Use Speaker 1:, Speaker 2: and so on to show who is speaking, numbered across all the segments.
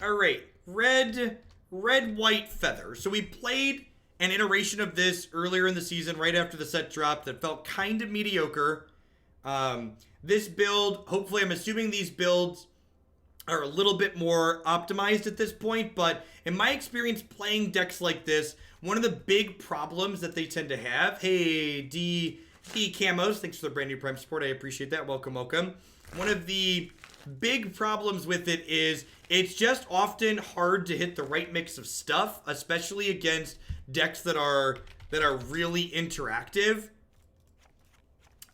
Speaker 1: All right, red, white feather. So we played an iteration of this earlier in the season, right after the set drop, that felt kind of mediocre. This build, hopefully, I'm assuming these builds are a little bit more optimized at this point, but in my experience playing decks like this, one of the big problems that they tend to have, hey, D Camos, thanks for the brand new Prime support, I appreciate that, welcome. One of the big problems with it is it's just often hard to hit the right mix of stuff, especially against decks that are really interactive.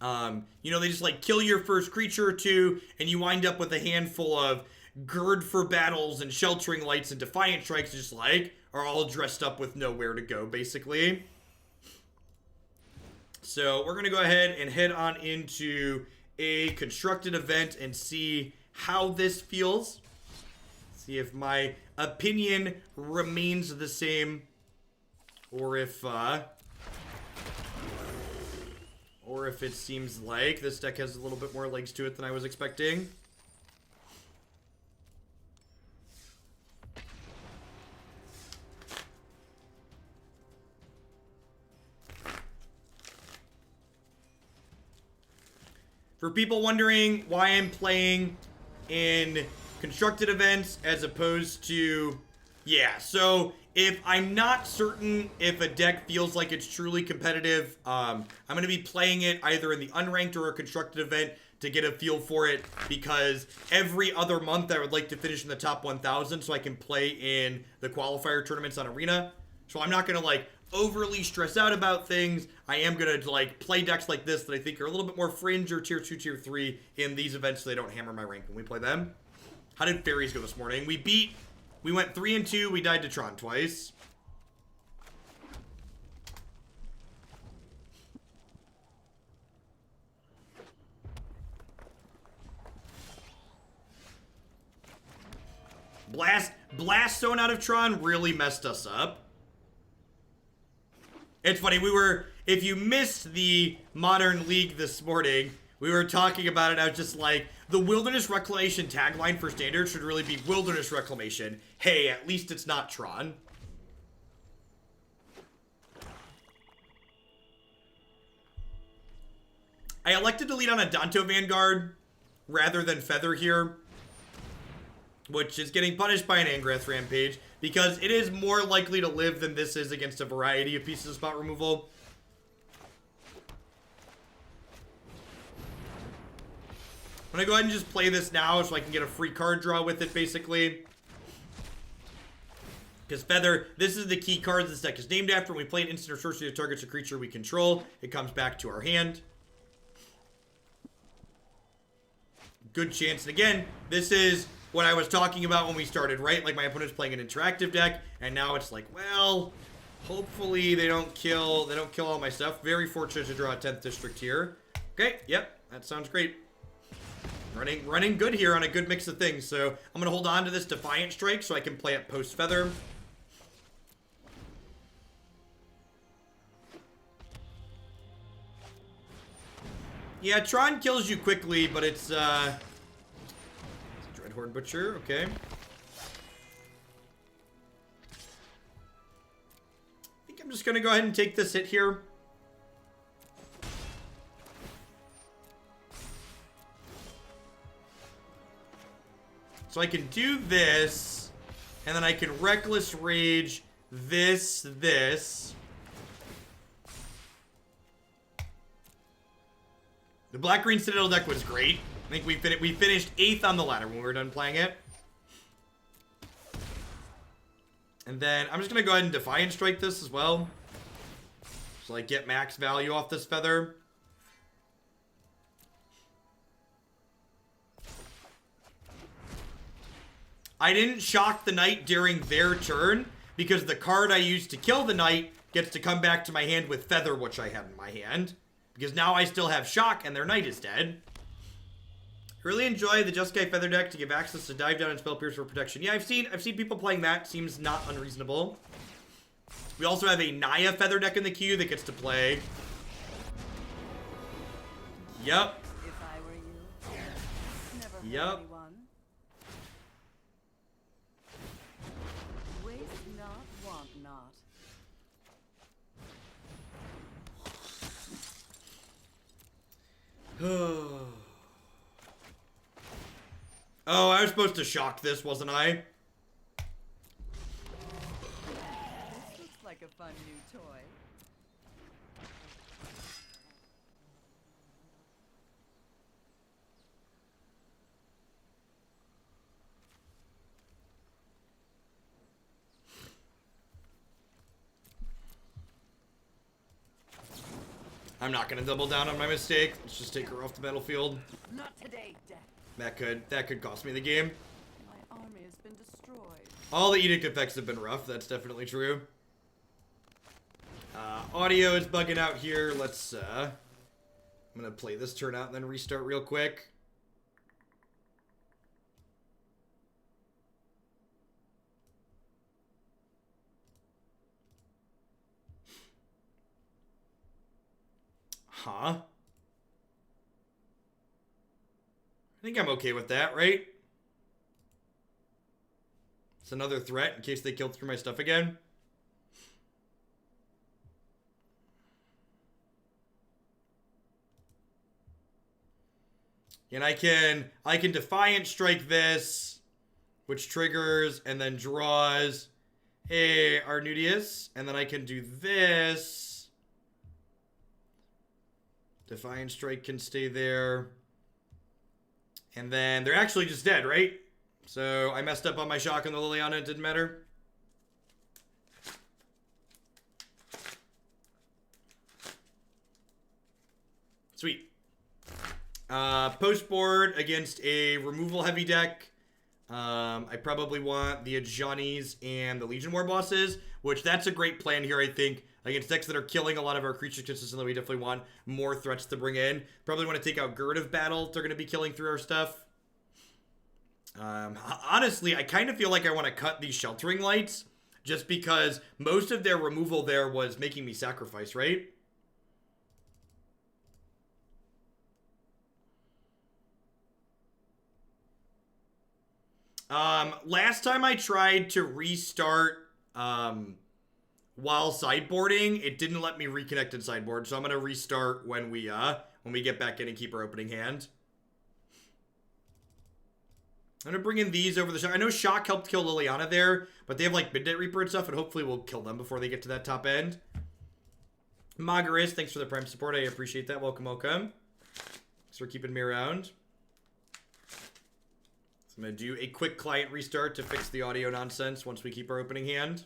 Speaker 1: You know, they just like kill your first creature or two, and you wind up with a handful of Gird for battles and sheltering lights and Defiant Strikes, just like are all dressed up with nowhere to go, basically. So we're gonna go ahead and head on into a constructed event and see how this feels. See if my opinion remains the same, or if it seems like this deck has a little bit more legs to it than I was expecting. For people wondering why I'm playing in constructed events as opposed to, yeah, so if I'm not certain if a deck feels like it's truly competitive, I'm going to be playing it either in the unranked or a constructed event to get a feel for it, because every other month I would like to finish in the top 1,000 so I can play in the qualifier tournaments on Arena. So I'm not going to like overly stress out about things. I am going to like play decks like this that I think are a little bit more fringe or tier 2, tier 3 in these events so they don't hammer my rank when we play them. How did Fairies go this morning? We went 3-2. We died to Tron twice. Blast Zone out of Tron really messed us up. It's funny, if you missed the Modern League this morning, we were talking about it. I was just like, the Wilderness Reclamation tagline for Standard should really be Wilderness Reclamation. Hey, at least it's not Tron. I elected to lead on Adanto Vanguard rather than Feather here, which is getting punished by an Angrath Rampage, because it is more likely to live than this is against a variety of pieces of spot removal. I'm going to go ahead and just play this now so I can get a free card draw with it, basically. Because Feather, this is the key card this deck is named after. When we play an instant or sorcery that targets a creature we control, it comes back to our hand. Good chance. And again, this is what I was talking about when we started, right? Like, my opponent's playing an interactive deck, and now it's like, well, hopefully they don't kill all my stuff. Very fortunate to draw a 10th district here. Okay, yep, that sounds great. Running good here on a good mix of things. So I'm going to hold on to this Defiant Strike so I can play it post-Feather. Yeah, Tron kills you quickly, but it's Dreadhorde Butcher, okay. I think I'm just going to go ahead and take this hit here. So I can do this, and then I can Reckless Rage this. The Black-Green Citadel deck was great. I think we finished 8th on the ladder when we were done playing it. And then I'm just going to go ahead and Defiant Strike this as well. So like get max value off this Feather. I didn't shock the Knight during their turn because the card I used to kill the Knight gets to come back to my hand with Feather, which I had in my hand. Because now I still have Shock and their Knight is dead. Really enjoy the Jeskai Feather deck to give access to Dive Down and Spell Pierce for protection. Yeah, I've seen people playing that. Seems not unreasonable. We also have a Naya Feather deck in the queue that gets to play. Yep.
Speaker 2: If I were you, never hurt
Speaker 1: Yep.
Speaker 2: anyone.
Speaker 1: Oh, I was supposed to shock this, wasn't I?
Speaker 2: This looks like a fun new toy.
Speaker 1: I'm not gonna double down on my mistake. Let's just take her off the battlefield.
Speaker 2: Not today, Death.
Speaker 1: That could cost me the game.
Speaker 2: My army has been destroyed.
Speaker 1: All the edict effects have been rough. That's definitely true. Audio is bugging out here. Let's I'm gonna play this turn out and then restart real quick. Huh? I think I'm okay with that, right? It's another threat in case they kill through my stuff again. And I can Defiant Strike this, which triggers and then draws a Arnudius, and then I can do this. Defiant Strike can stay there. And then they're actually just dead, right? So I messed up on my shock on the Liliana, it didn't matter. Sweet. Post board against a removal heavy deck. I probably want the Ajanis and the Legion Warbosses, which that's a great plan here, I think. Against decks that are killing a lot of our creatures consistently, we definitely want more threats to bring in. Probably want to take out Gird of Battle if they're going to be killing through our stuff. Honestly, I kind of feel like I want to cut these Sheltering Lights, just because most of their removal there was making me sacrifice, right? Last time I tried to restart, while sideboarding, it didn't let me reconnect in sideboard, so I'm gonna restart when we get back in and keep our opening hand. I'm gonna bring in these over the shock. I know Shock helped kill Liliana there, but they have like Midnight Reaper and stuff, and hopefully we'll kill them before they get to that top end. Magaris, thanks for the Prime support. I appreciate that. Welcome, welcome. Thanks for keeping me around. So I'm gonna do a quick client restart to fix the audio nonsense once we keep our opening hand.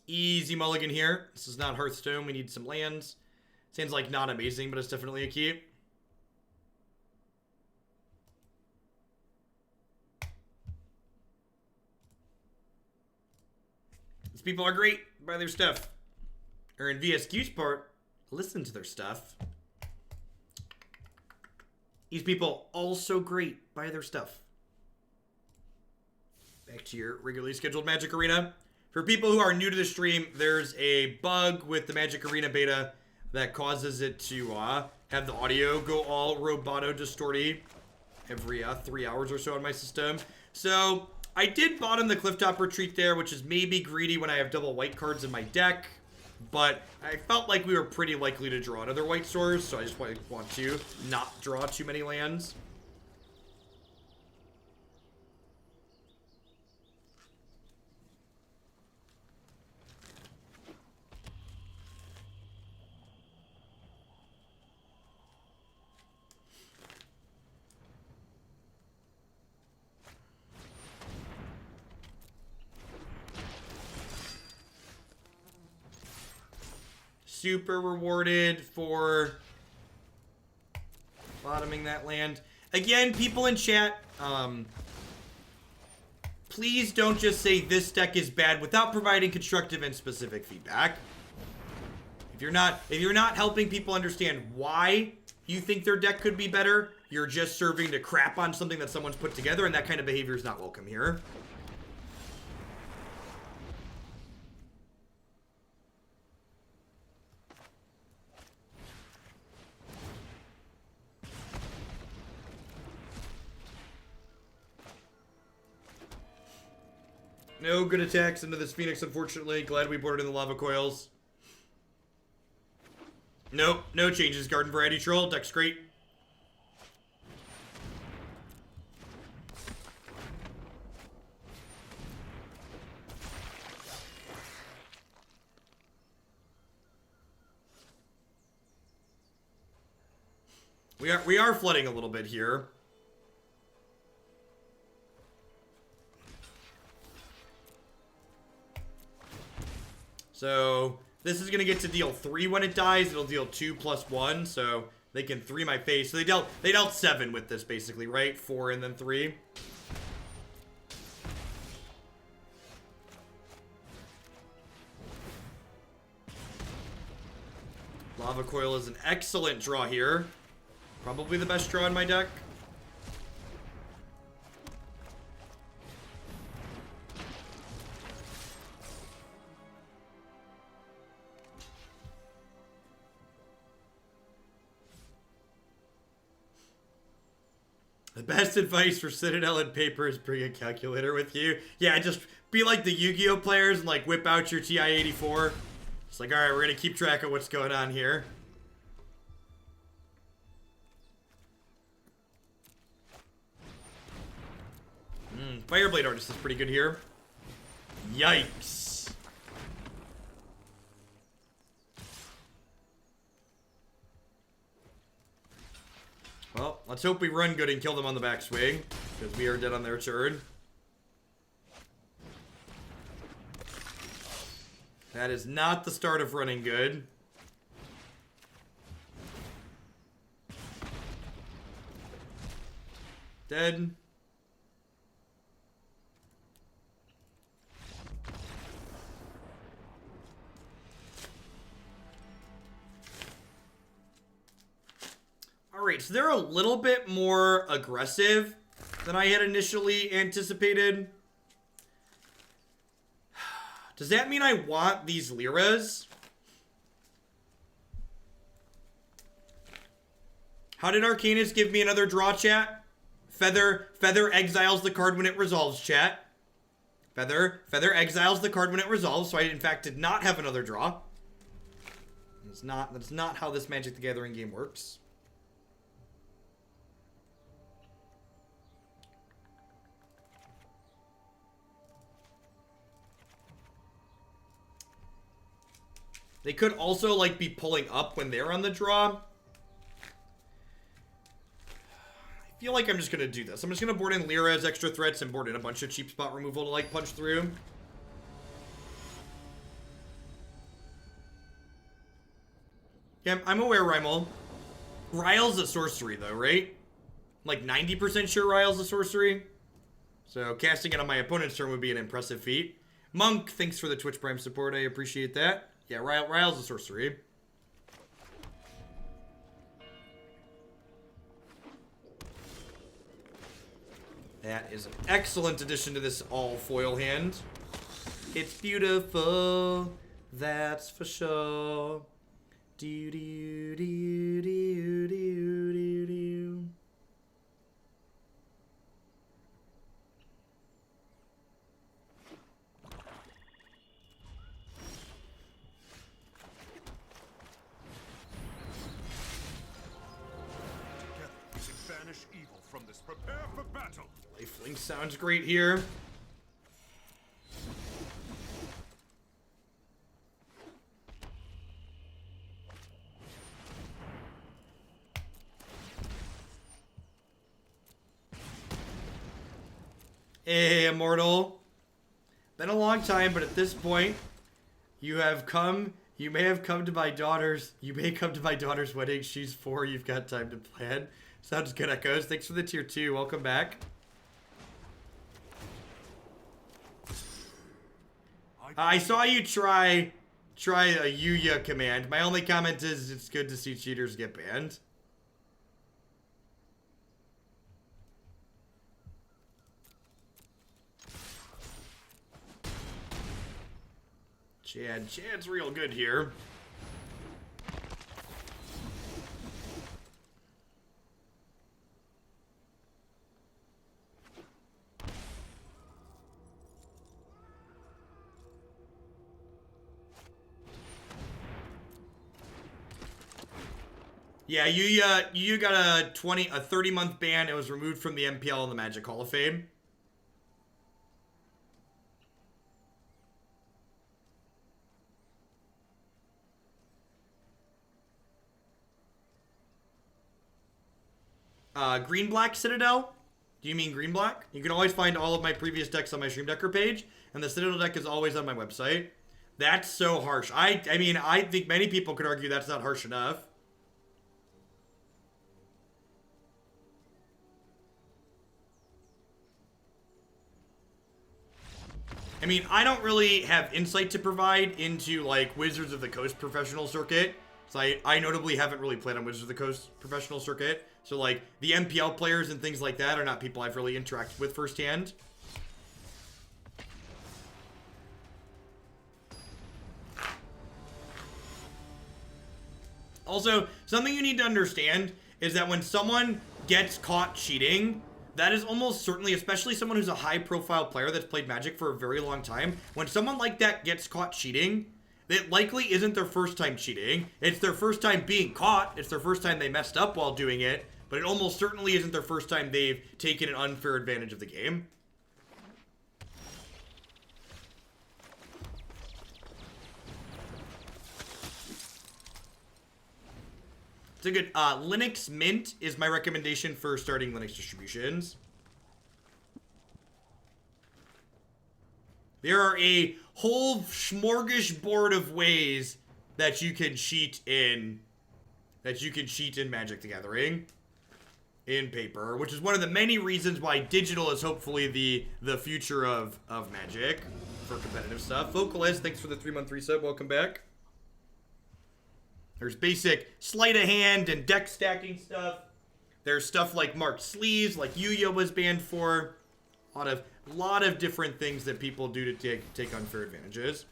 Speaker 1: Easy mulligan here. This is not Hearthstone. We need some lands. Seems like not amazing, but it's definitely a keep. These people are great. Buy their stuff. Or in VSQ's part, listen to their stuff. These people also great. Buy their stuff. Back to your regularly scheduled Magic Arena. For people who are new to the stream, there's a bug with the Magic Arena beta that causes it to have the audio go all roboto distorty every 3 hours or so on my system. So I did bottom the Clifftop Retreat there, which is maybe greedy when I have double white cards in my deck, but I felt like we were pretty likely to draw another white source, so I just want to not draw too many lands. Super rewarded for bottoming that land. Again, people in chat, please don't just say this deck is bad without providing constructive and specific feedback. If you're not helping people understand why you think their deck could be better, you're just serving to crap on something that someone's put together, and that kind of behavior is not welcome here. No good attacks into this Phoenix, unfortunately. Glad we boarded in the Lava Coils. Nope, no changes. Garden Variety Troll, deck's great. We are flooding a little bit here. So this is gonna get to deal 3 when it dies. It'll deal 2 plus 1, so they can 3 my face. So they dealt 7 with this basically, right? 4 and then 3. Lava Coil is an excellent draw here. Probably the best draw in my deck. The best advice for Citadel and paper is bring a calculator with you. Yeah, just be like the Yu-Gi-Oh players and like whip out your TI-84. It's like, alright, we're gonna keep track of what's going on here. Fireblade Artist is pretty good here. Yikes. Well, let's hope we run good and kill them on the backswing, because we are dead on their turn. That is not the start of running good. Dead. Alright, so they're a little bit more aggressive than I had initially anticipated. Does that mean I want these Lyras? How did Arcanist give me another draw, chat? Feather exiles the card when it resolves, chat. Feather exiles the card when it resolves, so I in fact did not have another draw. That's not how this Magic the Gathering game works. They could also, like, be pulling up when they're on the draw. I feel like I'm just gonna do this. I'm just gonna board in Lyra as extra threats and board in a bunch of cheap spot removal to, like, punch through. Yeah, I'm aware, Rimel. Rile's a sorcery, though, right? Like, 90% sure Rile's a sorcery. So, casting it on my opponent's turn would be an impressive feat. Monk, thanks for the Twitch Prime support. I appreciate that. Yeah, Rile's a sorcery. That is an excellent addition to this all-foil hand. It's beautiful, that's for sure. Do do do do do do do.
Speaker 3: Banish evil from this. Prepare for battle.
Speaker 1: Lifelink sounds great here. Hey, Immortal. Been a long time, but at this point, you may have come to my daughter's wedding. She's 4, you've got time to plan. Sounds good, Echoes. Thanks for the tier 2. Welcome back. I saw you try a Yuya command. My only comment is it's good to see cheaters get banned. Chad's real good here. Yeah, you got a 30-month ban. It was removed from the MPL and the Magic Hall of Fame. Green-Black Citadel? Do you mean Green-Black? You can always find all of my previous decks on my Stream Decker page, and the Citadel deck is always on my website. That's so harsh. I mean, I think many people could argue that's not harsh enough. I mean, I don't really have insight to provide into, like, Wizards of the Coast professional circuit. So I notably haven't really played on Wizards of the Coast professional circuit. So, like, the MPL players and things like that are not people I've really interacted with firsthand. Also, something you need to understand is that when someone gets caught cheating, that is almost certainly, especially someone who's a high-profile player that's played Magic for a very long time, when someone like that gets caught cheating, it likely isn't their first time cheating. It's their first time being caught. It's their first time they messed up while doing it, but it almost certainly isn't their first time they've taken an unfair advantage of the game. It's a good, Linux Mint is my recommendation for starting Linux distributions. There are a whole smorgasbord of ways that you can cheat in, Magic the Gathering in paper, which is one of the many reasons why digital is hopefully the future of Magic for competitive stuff. Vocalist, thanks for the 3-month resub. Welcome back. There's basic sleight of hand and deck stacking stuff. There's stuff like marked sleeves, like Yuya was banned for. A lot of different things that people do to take unfair advantages.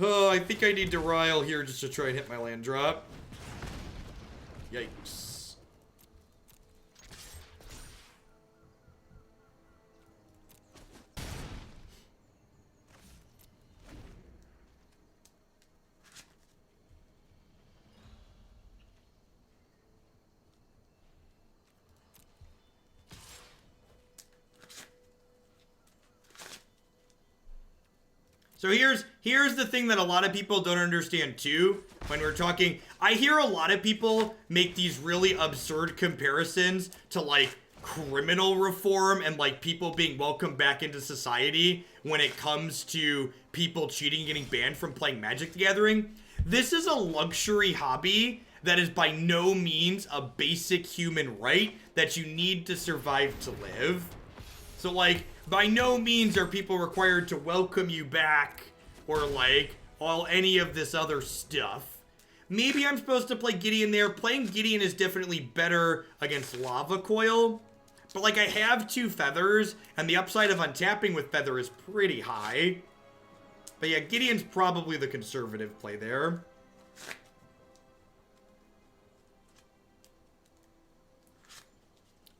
Speaker 1: Oh, I think I need to Rile here just to try and hit my land drop. Yikes. So here's the thing that a lot of people don't understand too when we're talking. I hear a lot of people make these really absurd comparisons to like criminal reform and like people being welcomed back into society when it comes to people cheating and getting banned from playing Magic the Gathering. This is a luxury hobby that is by no means a basic human right that you need to survive to live. So like, by no means are people required to welcome you back or like any of this other stuff. Maybe I'm supposed to play Gideon there. Playing Gideon is definitely better against Lava Coil. But like, I have 2 feathers and the upside of untapping with feather is pretty high. But yeah, Gideon's probably the conservative play there.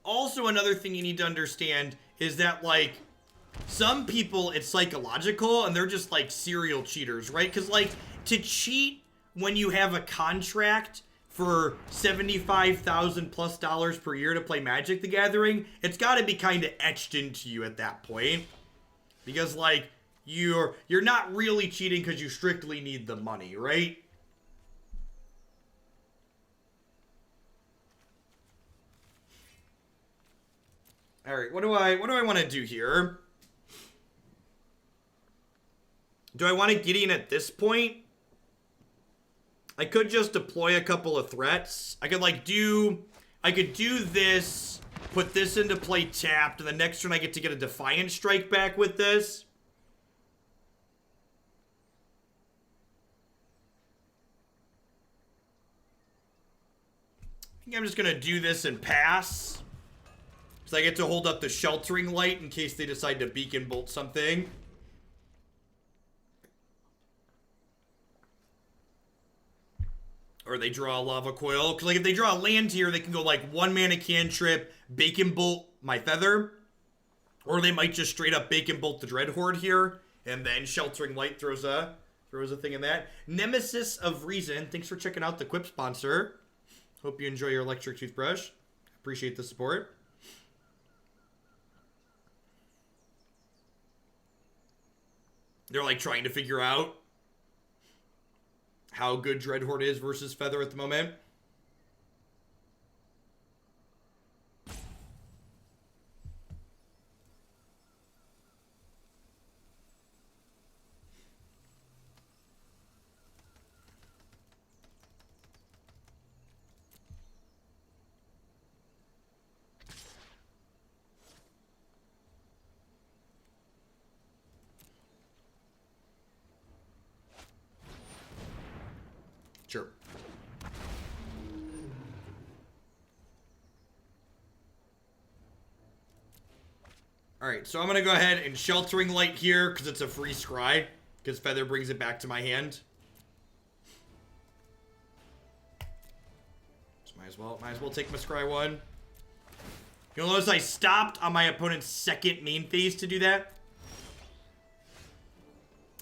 Speaker 1: Also, another thing you need to understand is that, like, some people, it's psychological, and they're just, like, serial cheaters, right? Because, like, to cheat when you have a contract for $75,000 plus per year to play Magic the Gathering, it's got to be kind of etched into you at that point. Because, like, you're not really cheating because you strictly need the money, right? All right, what do I want to do here? Do I want to Gideon at this point? I could just deploy a couple of threats. I could do this, put this into play tapped, and the next turn I get to get a Defiant Strike back with this. I think I'm just gonna do this and pass. So I get to hold up the Sheltering Light in case they decide to Beacon Bolt something. Or they draw a Lava Coil. Because like if they draw a land here, they can go like 1 mana cantrip, Beacon Bolt my Feather. Or they might just straight up Beacon Bolt the Dreadhorde here. And then Sheltering Light throws a throws a thing in that. Nemesis of Reason, thanks for checking out the Quip sponsor. Hope you enjoy your electric toothbrush. Appreciate the support. They're like trying to figure out how good Dreadhorde is versus Feather at the moment. Sure. Alright, so I'm going to go ahead and Sheltering Light here because it's a free scry. Because Feather brings it back to my hand. So might as well take my scry one. You'll notice I stopped on my opponent's second main phase to do that.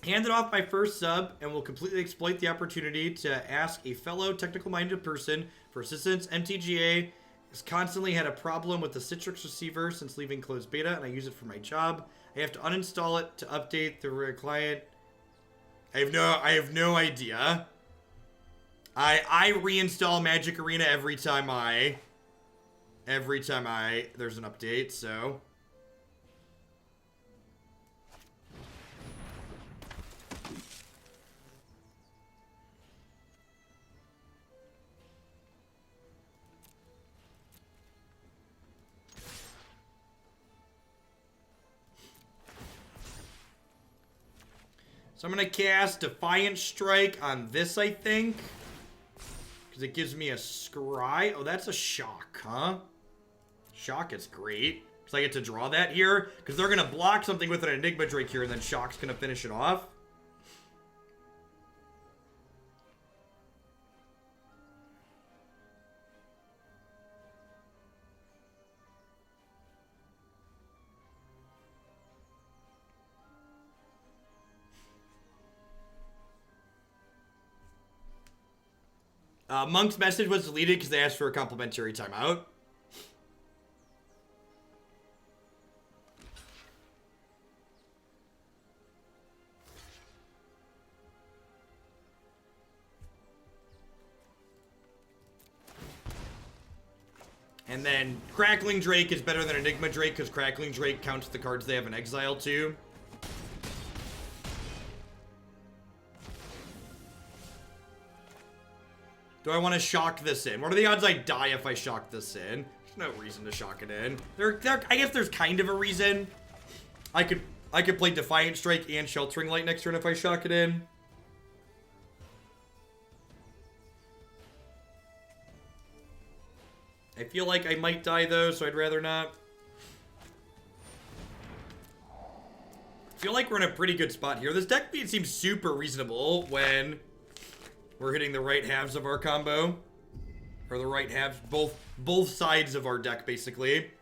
Speaker 1: Handed off my first sub and will completely exploit the opportunity to ask a fellow technical-minded person for assistance. MTGA has constantly had a problem with the Citrix receiver since leaving closed beta, and I use it for my job. I have to uninstall it to update the client. I have no idea. I reinstall Magic Arena every time there's an update, so. So I'm going to cast Defiant Strike on this, I think. Because it gives me a scry. Oh, that's a shock, huh? Shock is great. Because I get to draw that here. Because they're going to block something with an Enigma Drake here, and then Shock's going to finish it off. Monk's message was deleted because they asked for a complimentary timeout. And then Crackling Drake is better than Enigma Drake because Crackling Drake counts the cards they have in exile too. Do I want to shock this in? What are the odds I die if I shock this in? There's no reason to shock it in. I guess there's kind of a reason. I could play Defiant Strike and Sheltering Light next turn if I shock it in. I feel like I might die though, so I'd rather not. I feel like we're in a pretty good spot here. This deck beat seems super reasonable when we're hitting the right halves of our combo. Or the right halves, both sides of our deck, basically.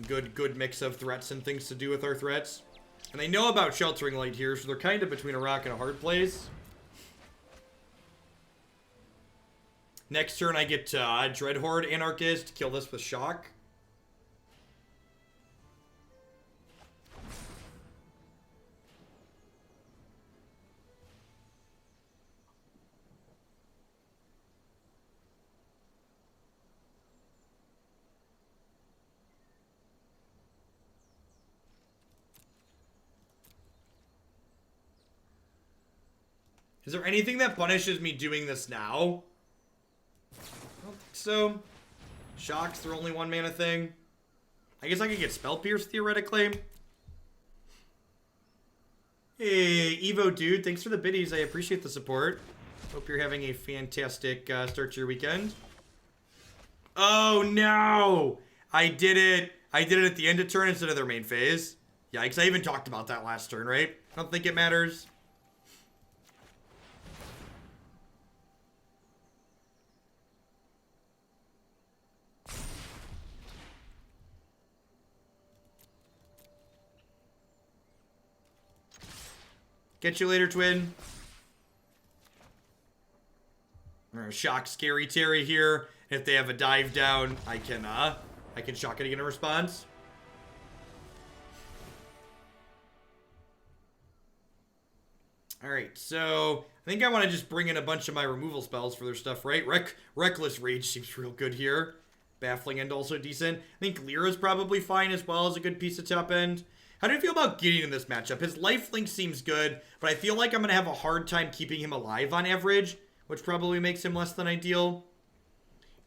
Speaker 1: Good mix of threats and things to do with our threats. And they know about Sheltering Light here, so they're kind of between a rock and a hard place. Next turn, I get Dreadhorde Anarchist, kill this with Shock. Is there anything that punishes me doing this now? I don't think so. Shock's their only one mana thing. I guess I could get Spell Pierce theoretically. Hey, Evo dude, thanks for the biddies. I appreciate the support. Hope you're having a fantastic start to your weekend. Oh no! I did it at the end of turn instead of their main phase. Yikes, I even talked about that last turn, right? I don't think it matters. Catch you later, twin. I'm gonna shock Scary Terry here. If they have a dive down, I can shock it again in response. Alright, so I think I want to just bring in a bunch of my removal spells for their stuff, right? Reckless Rage seems real good here. Baffling End also decent. I think Lyra's probably fine as well as a good piece of top end. How do you feel about Gideon in this matchup? His lifelink seems good, but I feel like I'm going to have a hard time keeping him alive on average, which probably makes him less than ideal.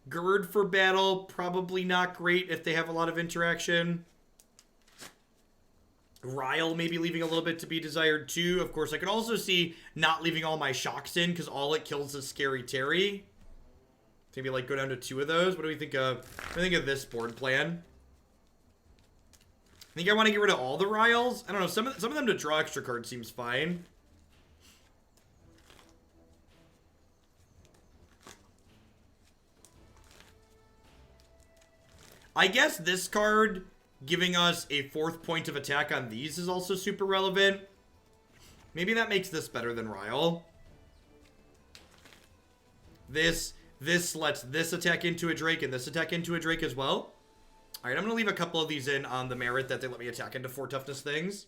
Speaker 1: Gird for battle, probably not great if they have a lot of interaction. Rile maybe leaving a little bit to be desired too. Of course, I could also see not leaving all my shocks in because all it kills is Scary Terry. Maybe like go down to 2 of those. What do we think of? What do we think of this board plan? I think I want to get rid of all the Riles. I don't know. Some of them to draw extra cards seems fine. I guess this card giving us a 4th point of attack on these is also super relevant. Maybe that makes this better than Rile. This lets this attack into a Drake and this attack into a Drake as well. Alright, I'm going to leave a couple of these in on the merit that they let me attack into 4 toughness things.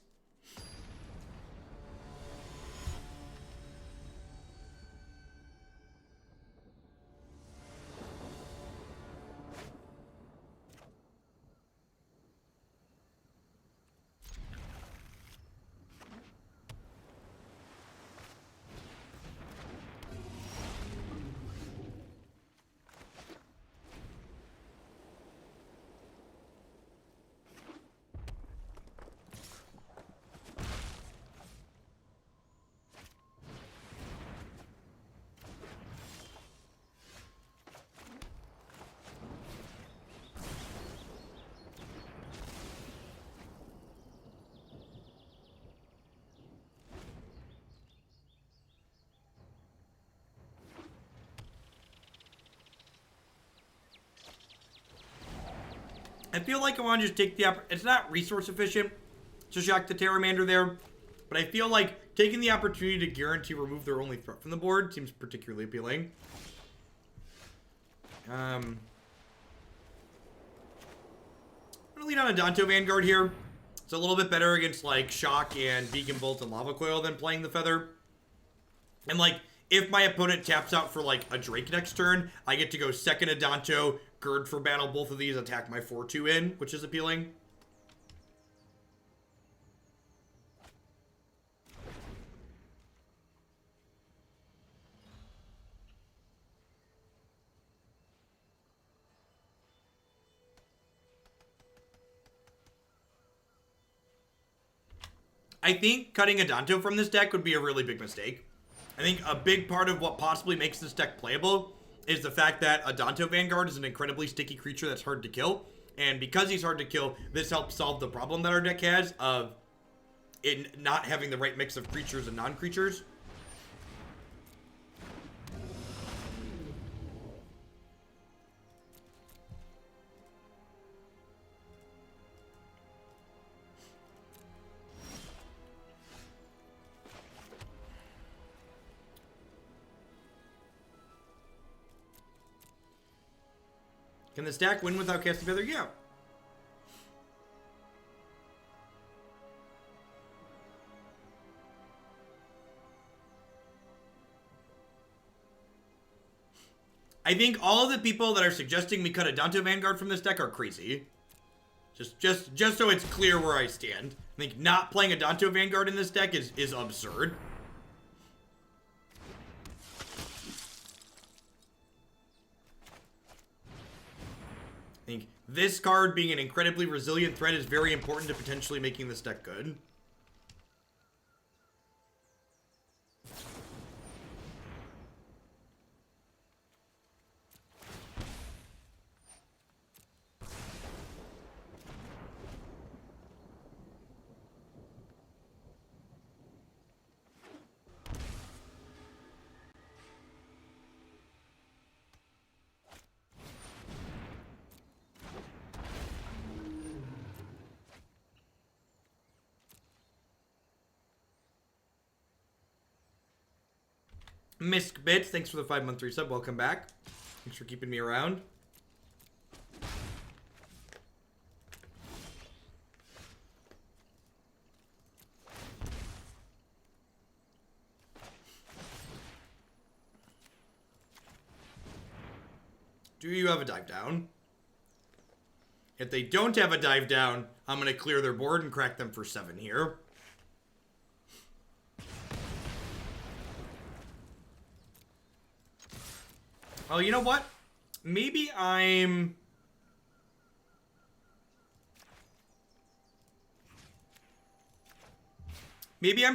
Speaker 1: I feel like I want to just take the it's not resource efficient to shock the Terramander there, but I feel like taking the opportunity to guarantee remove their only threat from the board seems particularly appealing. I'm gonna lead on Adanto Vanguard here. It's a little bit better against like Shock and Beacon Bolt and Lava Coil than playing the Feather. And like, if my opponent taps out for like a Drake next turn, I get to go second Adanto, Gird for battle, both of these attack my 4-2 in, which is appealing. I think cutting Adanto from this deck would be a really big mistake. I think a big part of what possibly makes this deck playable is the fact that Adanto Vanguard is an incredibly sticky creature that's hard to kill. And because he's hard to kill, this helps solve the problem that our deck has of it not having the right mix of creatures and non-creatures. Can this deck win without casting Feather? Yeah. I think all of the people that are suggesting we cut Adanto Vanguard from this deck are crazy. Just so it's clear where I stand. I think not playing Adanto Vanguard in this deck is absurd. I think this card being an incredibly resilient threat is very important to potentially making this deck good. Misk Bits, thanks for the 5-month resub. Welcome back. Thanks for keeping me around. Do you have a dive down? If they don't have a dive down, I'm going to clear their board and crack them for 7 here. Oh, you know what? Maybe I'm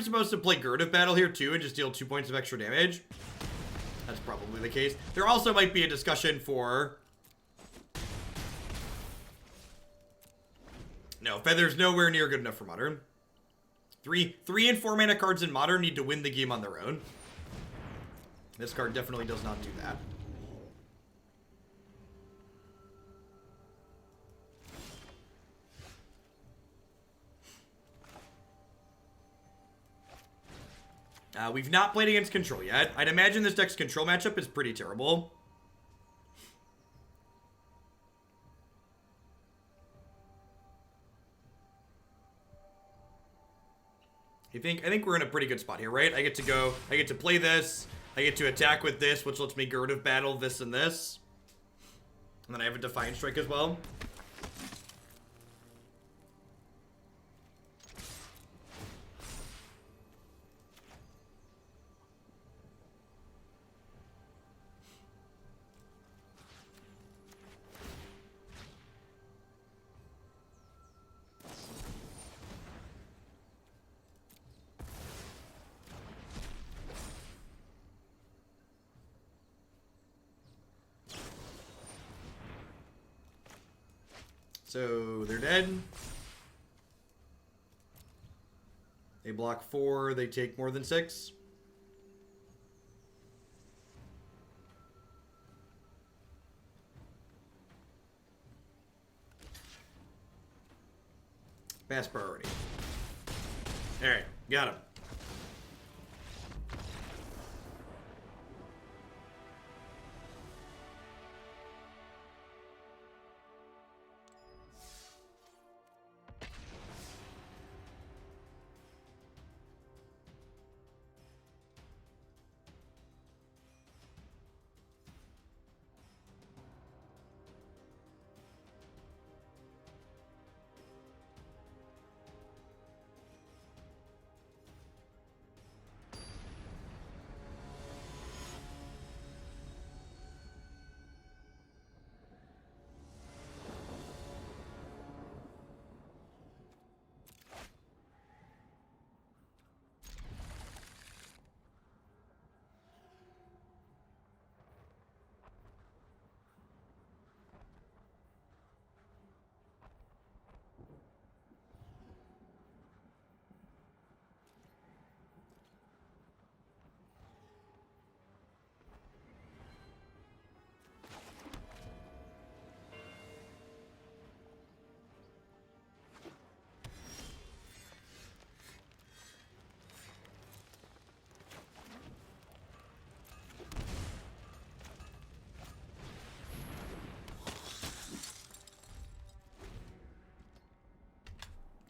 Speaker 1: supposed to play Gird of Battle here too and just deal 2 points of extra damage. That's probably the case. There also might be a discussion for... No, Feather's nowhere near good enough for Modern. 3 and 4 mana cards in Modern need to win the game on their own. This card definitely does not do that. We've not played against Control yet. I'd imagine this deck's Control matchup is pretty terrible. I think we're in a pretty good spot here, right? I get to play this. I get to attack with this, which lets me Gird of Battle this and this. And then I have a Defiant Strike as well. So they're dead. They block 4, they take more than 6. Fast priority. Alright, got him.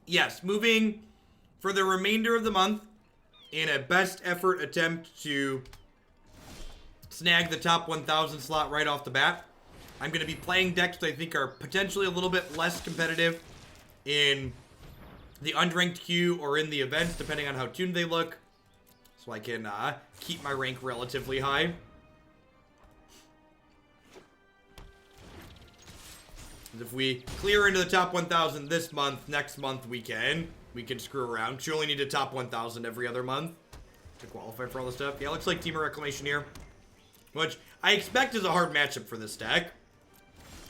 Speaker 1: Yes, moving for the remainder of the month in a best effort attempt to snag the top 1,000 slot right off the bat. I'm going to be playing decks that I think are potentially a little bit less competitive in the unranked queue or in the events, depending on how tuned they look, so I can keep my rank relatively high. If we clear into the top 1,000 this month, next month we can screw around. You only need a top 1,000 every other month to qualify for all this stuff. Yeah, looks like Team of Reclamation here, which I expect is a hard matchup for this deck.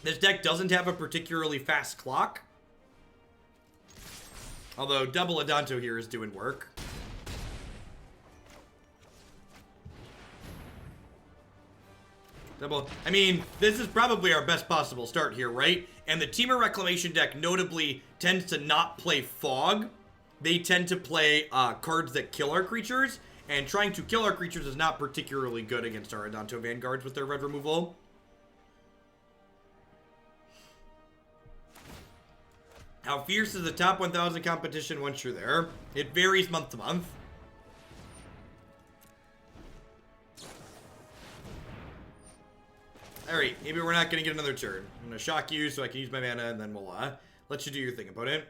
Speaker 1: This deck doesn't have a particularly fast clock, although double Adanto here is doing work. I mean, this is probably our best possible start here, right? And the Team of Reclamation deck notably tends to not play Fog. They tend to play cards that kill our creatures, And trying to kill our creatures is not particularly good against our Adanto Vanguards with their red removal. How fierce is the top 1,000 competition once you're there? It varies month to month. Alright, maybe we're not going to get another turn. I'm going to shock you so I can use my mana, and then we'll let you do your thing, opponent.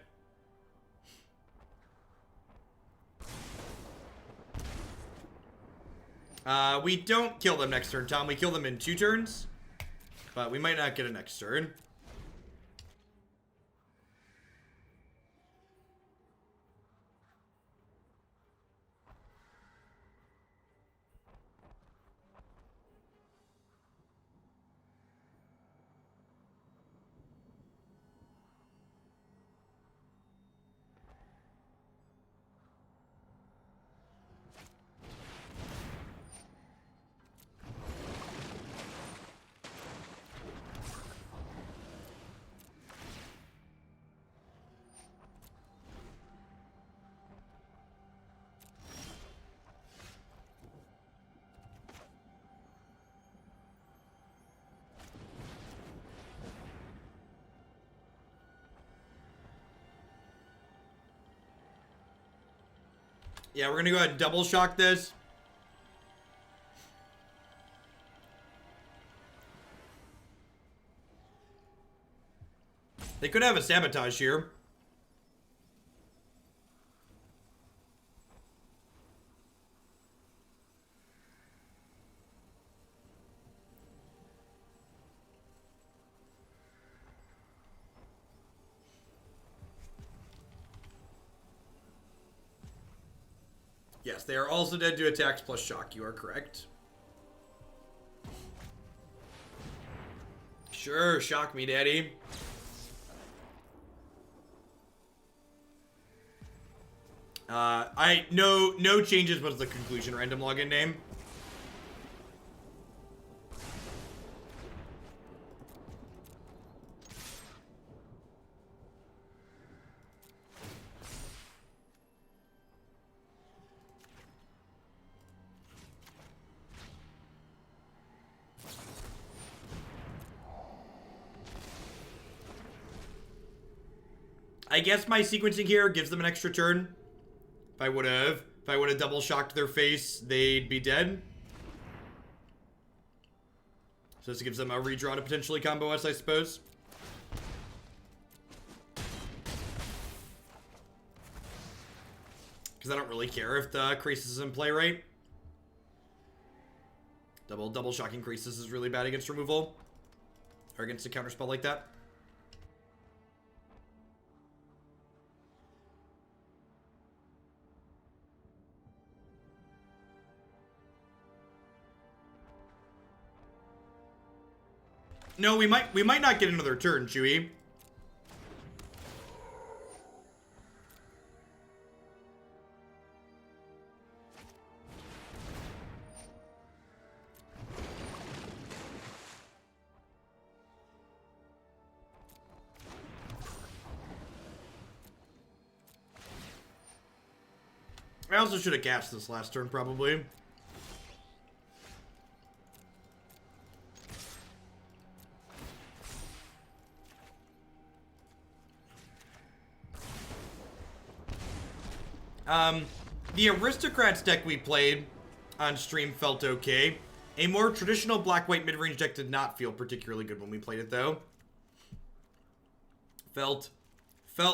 Speaker 1: We don't kill them next turn, Tom. We kill them in 2 turns. But we might not get a next turn. Yeah, we're going to go ahead and double shock this. They could have a sabotage here. Yes, they are also dead to attacks plus shock. You are correct. Sure, shock me, daddy. No changes was the conclusion random login name. I guess my sequencing here gives them an extra turn. If I would have double shocked their face, they'd be dead. So this gives them a redraw to potentially combo us, I suppose. Because I don't really care if the Crisis is in play, right? Double shocking Crisis is really bad against removal. Or against a counterspell like that. No, we might not get another turn, Chewie. I also should have gassed this last turn, probably. The Aristocrats deck we played on stream felt okay. A more traditional black-white mid-range deck did not feel particularly good when we played it, though. Felt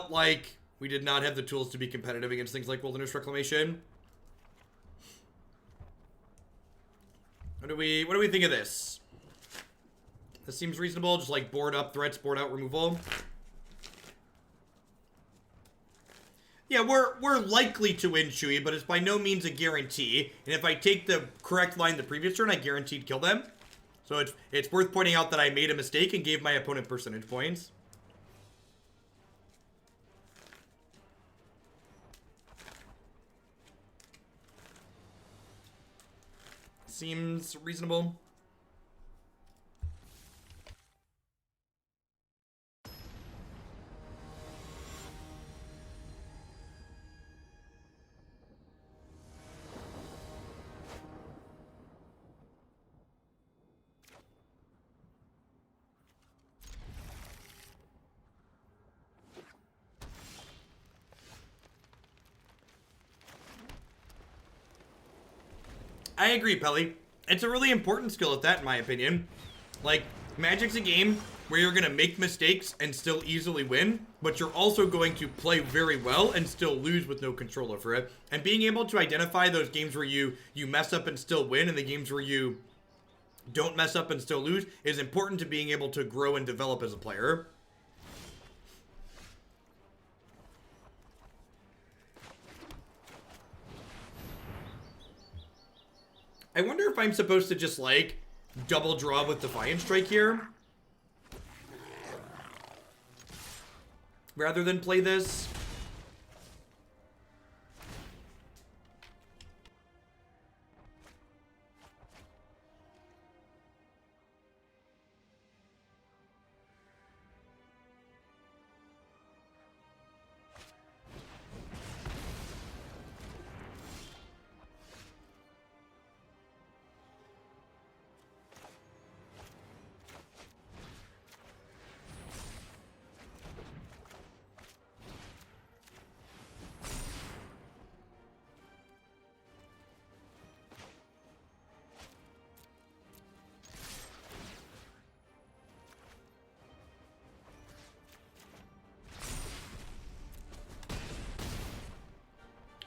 Speaker 1: like we did not have the tools to be competitive against things like Wilderness Reclamation. What do we think of this? This seems reasonable, just like board up threats, board out removal. Yeah, we're likely to win, Chewie, but it's by no means a guarantee. And if I take the correct line the previous turn, I guaranteed kill them. So it's worth pointing out that I made a mistake and gave my opponent percentage points. Seems reasonable. I agree, Pelly. It's a really important skill at that, in my opinion. Like, Magic's a game where you're going to make mistakes and still easily win, but you're also going to play very well and still lose with no control over it. And being able to identify those games where you mess up and still win and the games where you don't mess up and still lose is important to being able to grow and develop as a player. I wonder if I'm supposed to just, like, double draw with Defiant Strike here, rather than play this.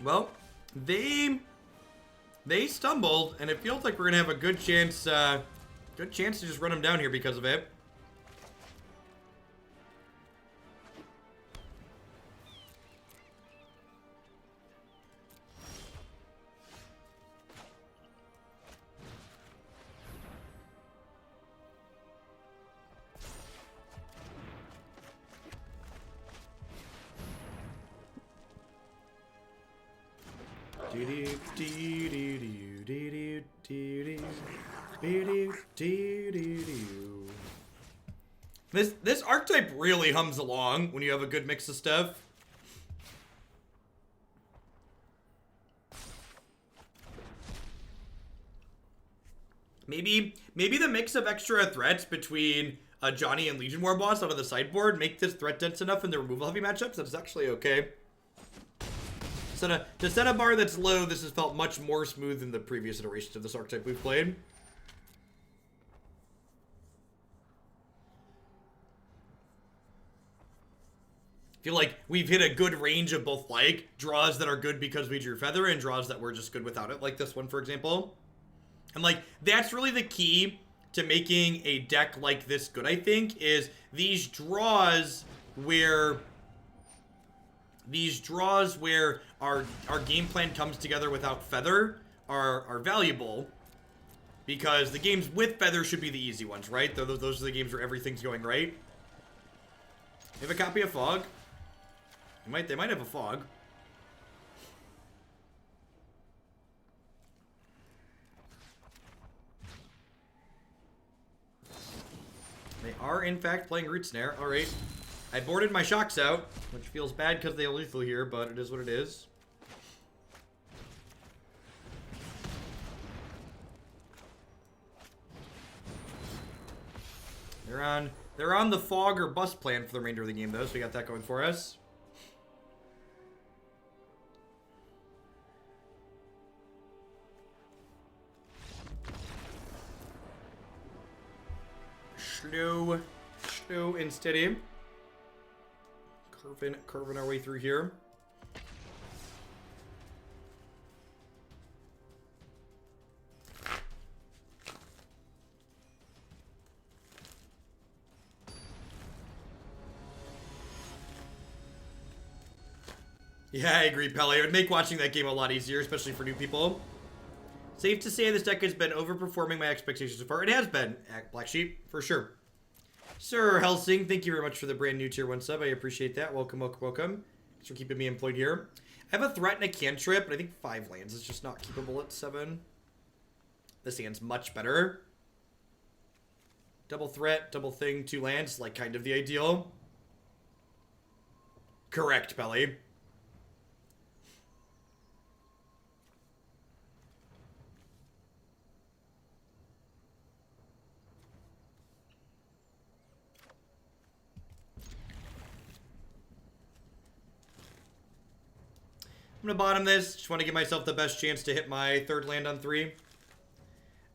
Speaker 1: Well, they stumbled, and it feels like we're gonna have a good chance to just run them down here because of it. This archetype really hums along when you have a good mix of stuff. Maybe the mix of extra threats between Ajani and Legion Warboss out of the sideboard make this threat dense enough in the removal heavy matchups that it's actually okay. To set a bar that's low, this has felt much more smooth than the previous iterations of this archetype we've played. I feel like we've hit a good range of both, like, draws that are good because we drew Feather and draws that were just good without it, like this one, for example. And, like, that's really the key to making a deck like this good, I think, is these draws where our game plan comes together without Feather are valuable, because the games with Feather should be the easy ones, right? Those are the games where everything's going right. They have a copy of Fog. They might have a Fog. They are, in fact, playing Root Snare. Alright. I boarded my Shocks out, which feels bad because they are lethal here, but it is what it is. They're on the Fog or Bust plan for the remainder of the game, though, so we got that going for us. Slow and steady. Curving our way through here. Yeah, I agree, Pele. It would make watching that game a lot easier, especially for new people. Safe to say this deck has been overperforming my expectations so far. It has been, Black Sheep, for sure. Sir Helsing, thank you very much for the brand new tier 1 sub. I appreciate that. Welcome, welcome, welcome. Thanks for keeping me employed here. I have a threat and a cantrip, but I think 5 lands is just not keepable at 7. This hand's much better. Double threat, double thing, 2 lands, like kind of the ideal. Correct, Pelly. I'm gonna bottom this. Just want to give myself the best chance to hit my 3rd land on 3.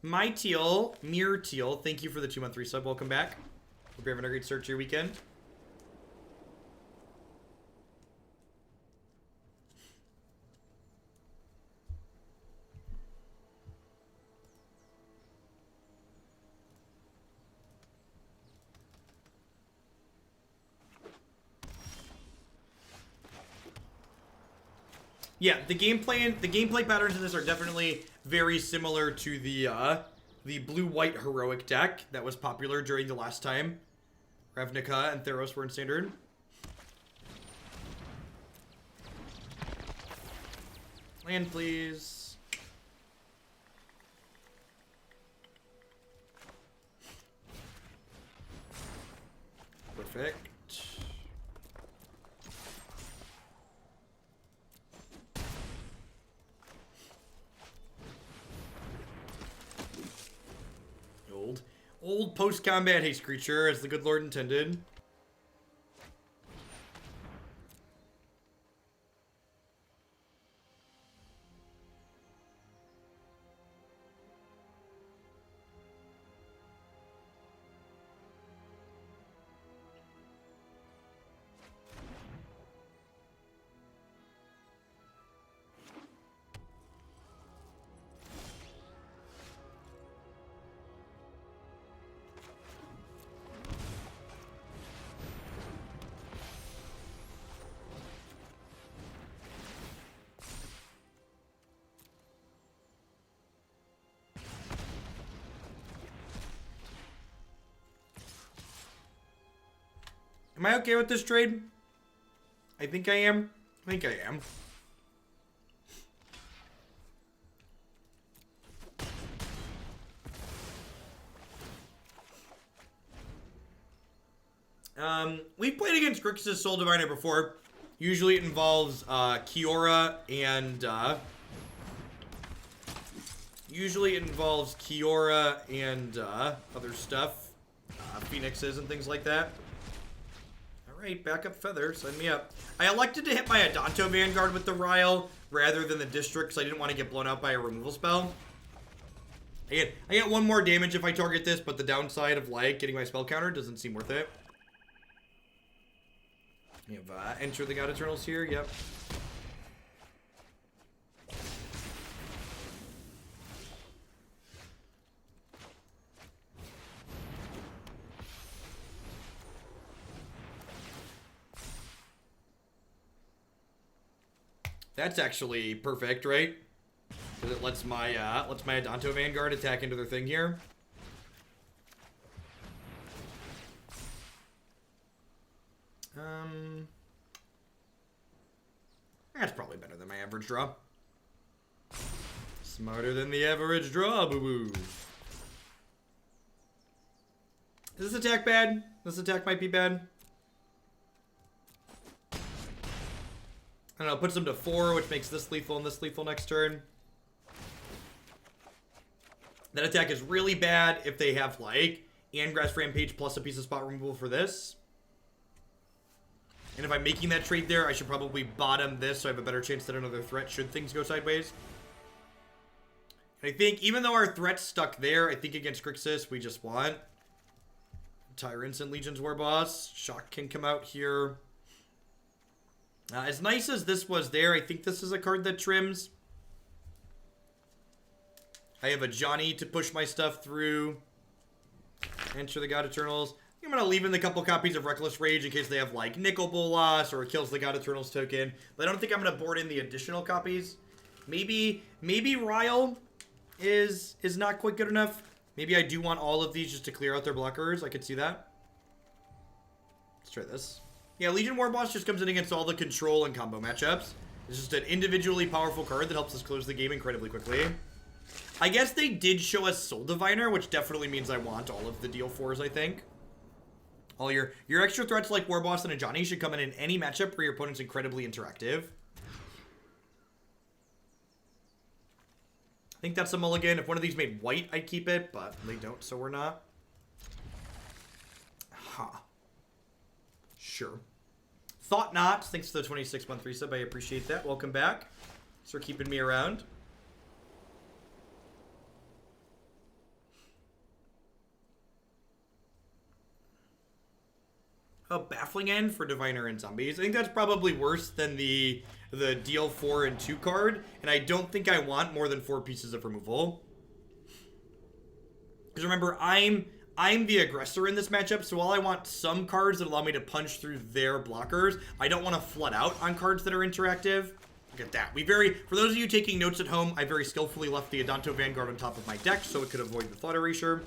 Speaker 1: My Teal, Mirror Teal, thank you for the 2-month resub. Welcome back. Hope you're having a great start to your weekend. Yeah, the gameplay patterns in this are definitely very similar to the blue-white heroic deck that was popular during the last time Ravnica and Theros were in Standard. Land, please. Perfect. Old post-combat haste creature, as the good lord intended. Am I okay with this trade? I think I am. I think I am. We've played against Grixis Soul Diviner before. Usually it involves Kiora and other stuff. Phoenixes and things like that. Alright, backup feather, sign me up. I elected to hit my Adanto Vanguard with the Rile rather than the District, so I didn't want to get blown out by a removal spell. I get 1 more damage if I target this, but the downside of like getting my spell counter doesn't seem worth it. You have Enter the God Eternals here, yep. That's actually perfect, right? Because it lets my Adanto Vanguard attack into their thing here. That's probably better than my average draw. Smarter than the average draw, boo-boo. Is this attack bad? This attack might be bad. I don't know, puts them to 4, which makes this lethal and this lethal next turn. That attack is really bad if they have, like, Angrass Rampage plus a piece of spot removal for this. And if I'm making that trade there, I should probably bottom this so I have a better chance at another threat should things go sideways. And I think, even though our threat's stuck there, I think against Grixis, we just want Tyrants and Legion's Warboss. Shock can come out here. As nice as this was there, I think this is a card that trims. I have Ajani to push my stuff through. Enter the God Eternals. I'm going to leave in the couple copies of Reckless Rage in case they have, like, Nickel Bolas or Kills the God Eternals token. But I don't think I'm going to board in the additional copies. Maybe Rile is not quite good enough. Maybe I do want all of these just to clear out their blockers. I could see that. Let's try this. Yeah, Legion Warboss just comes in against all the control and combo matchups. It's just an individually powerful card that helps us close the game incredibly quickly. I guess they did show us Soul Diviner, which definitely means I want all of the deal 4s, I think. All your extra threats like Warboss and Ajani should come in any matchup where your opponent's incredibly interactive. I think that's a mulligan. If one of these made white, I'd keep it, but they don't, so we're not. Huh. Sure. Thought not. Thanks for the 26-month resub. I appreciate that. Welcome back. Thanks for keeping me around. Oh, Baffling End for Diviner and Zombies. I think that's probably worse than the deal 4 and 2 card, and I don't think I want more than 4 pieces of removal. Because remember, I'm the aggressor in this matchup, so while I want some cards that allow me to punch through their blockers, I don't want to flood out on cards that are interactive. Look at that. For those of you taking notes at home, I very skillfully left the Adanto Vanguard on top of my deck so it could avoid the thought erasure.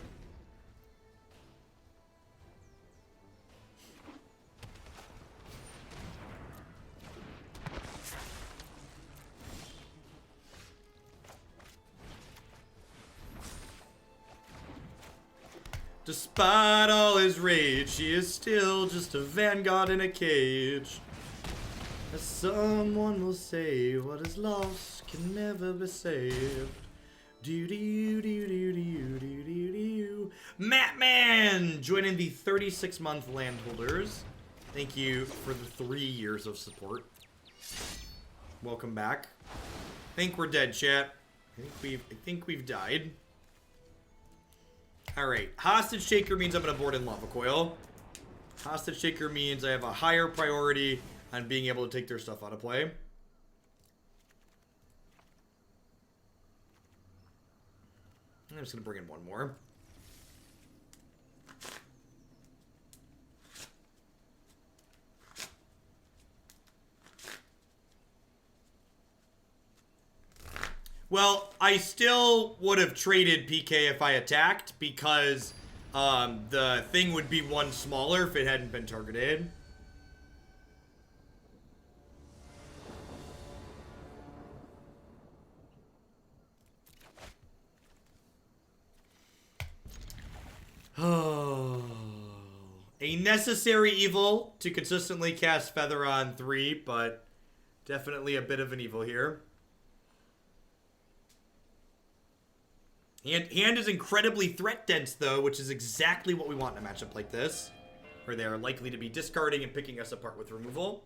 Speaker 1: Despite all his rage, she is still just a vanguard in a cage. As someone will say, what is lost can never be saved. Do-do-do-do-do-do-do-do. Mattman joining the 36-month landholders. Thank you for the 3 years of support. Welcome back. I think we're dead, chat. I think we've died. Alright, Hostage Taker means I'm going to board in Lava Coil. Hostage Taker means I have a higher priority on being able to take their stuff out of play. I'm just going to bring in one more. Well, I still would have traded PK if I attacked, because the thing would be one smaller if it hadn't been targeted. Oh, a necessary evil to consistently cast Feather on 3, but definitely a bit of an evil here. Hand is incredibly threat dense, though, which is exactly what we want in a matchup like this, where they are likely to be discarding and picking us apart with removal.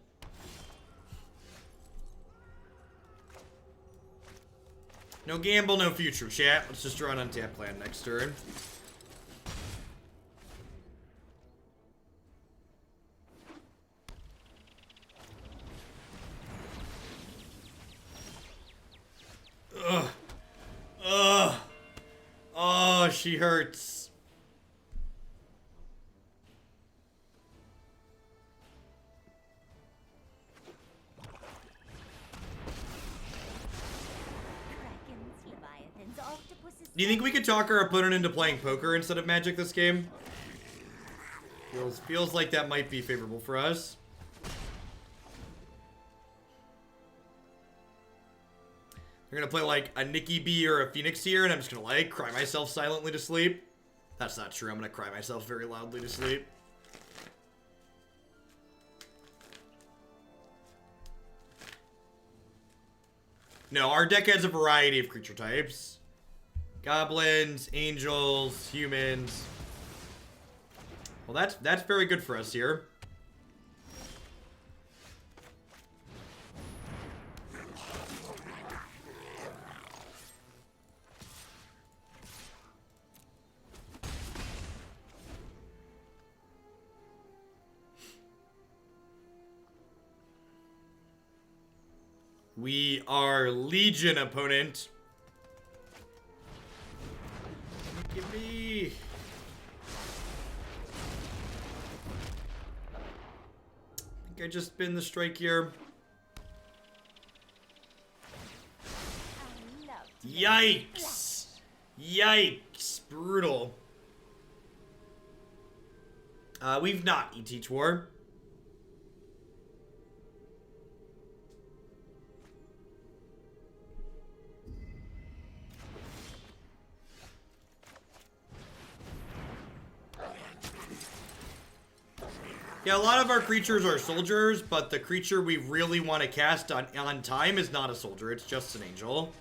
Speaker 1: No gamble, no future, chat. Let's just draw an untapped land next turn. Ugh. Ugh. Oh, she hurts. Do you think we could talk our opponent into playing poker instead of Magic this game? Feels like that might be favorable for us. They're gonna play like a Nikki B or a Phoenix here, and I'm just gonna like cry myself silently to sleep. That's not true. I'm gonna cry myself very loudly to sleep. No, our deck has a variety of creature types. Goblins, angels, humans. Well, that's very good for us here. We are Legion opponent. Give me. I think I just spin the strike here. Yikes! Yikes! Brutal. We've not ET War. Yeah, a lot of our creatures are soldiers, but the creature we really want to cast on time is not a soldier. It's just an angel.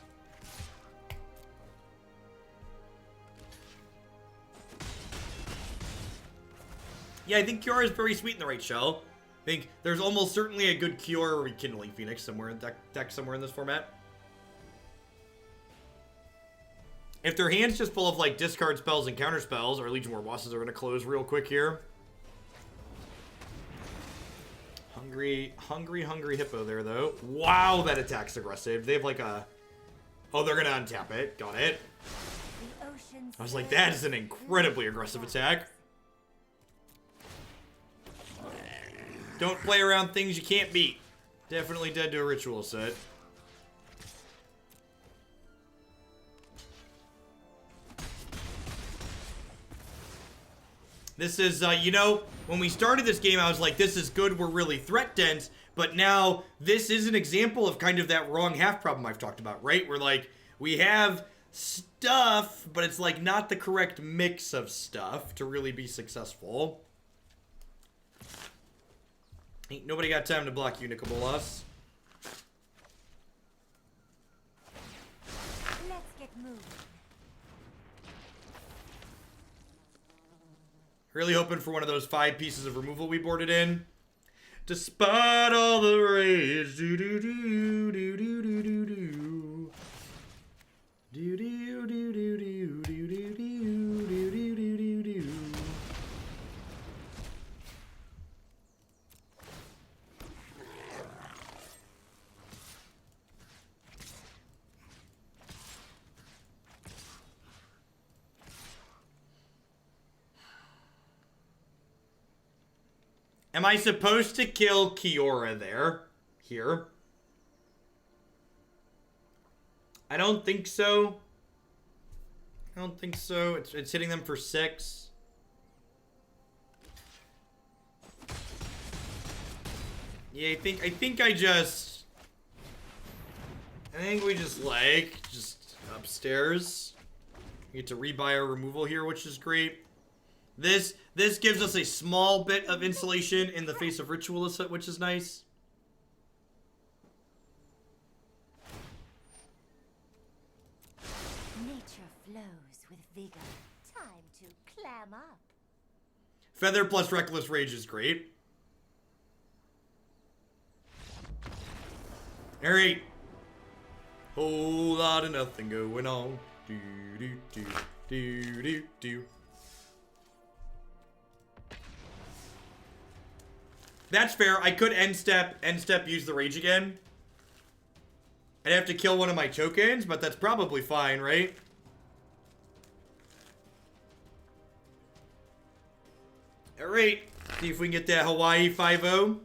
Speaker 1: Yeah, I think Cure is very sweet in the right shell. I think there's almost certainly a good Cure or Rekindling Phoenix somewhere in deck somewhere in this format. If their hand's just full of like discard spells and counter spells, our Legion Warbosses are going to close real quick here. Hungry hippo there, though. Wow, that attack's aggressive. They have like a... Oh, they're gonna untap it. Got it. I was like, that is an incredibly aggressive attack. Don't play around things you can't beat. Definitely dead to a ritual set. This is, you know, when we started this game, I was like, this is good, we're really threat dense, but now this is an example of kind of that wrong half problem I've talked about, right? We're like, we have stuff, but it's like not the correct mix of stuff to really be successful. Ain't nobody got time to block Unicabolas.
Speaker 4: Let's get moving.
Speaker 1: Really hoping for one of those 5 pieces of removal we boarded in. Despite all the rage, do do do do do do do do. Do do do do do do do do do do do do. Am I supposed to kill Kiora there? Here? I don't think so. I don't think so. It's hitting them for 6. Yeah, I think we just upstairs. We get to rebuy our removal here, which is great. This gives us a small bit of insulation in the face of Ritualist, which is nice.
Speaker 4: Nature flows with vigor. Time to clam up.
Speaker 1: Feather plus Reckless Rage is great. Alright. Whole lot of nothing going on. Do do do do do do. That's fair. I could end step, use the rage again. I'd have to kill one of my tokens, but that's probably fine, right? Alright. See if we can get that Hawaii 5-0.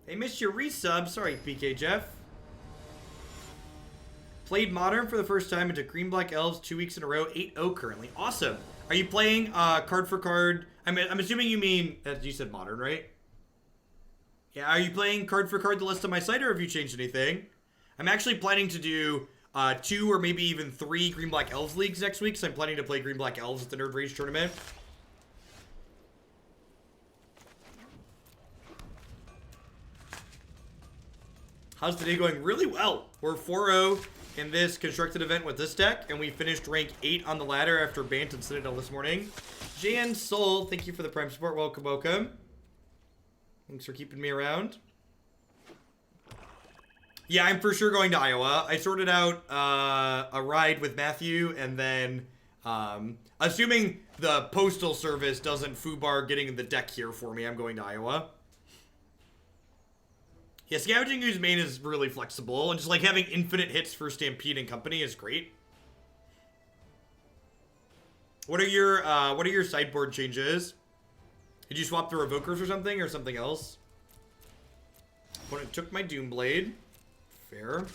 Speaker 1: They missed your resub. Sorry, PK Jeff. Played Modern for the first time into Green Black Elves 2 weeks in a row. 8-0 currently. Awesome. Are you playing card for card? I'm assuming you mean, you said Modern, right? Yeah, are you playing card for card the list on my site, or have you changed anything? I'm actually planning to do 2 or maybe even 3 Green Black Elves leagues next week, so I'm planning to play Green Black Elves at the Nerd Rage tournament. How's the day going? Really well. We're 4-0 in this constructed event with this deck, and we finished rank 8 on the ladder after Bant and Citadel this morning. Jan Soul, thank you for the Prime support. Welcome, welcome. Thanks for keeping me around. Yeah, I'm for sure going to Iowa. I sorted out a ride with Matthew, and then assuming the Postal Service doesn't foobar getting the deck here for me, I'm going to Iowa. Yeah, Scavenging Ooze main is really flexible, and just like having infinite hits for Stampede and company is great. What are your sideboard changes? Did you swap the Revokers or something else? Opponent took my Doomblade. Fair.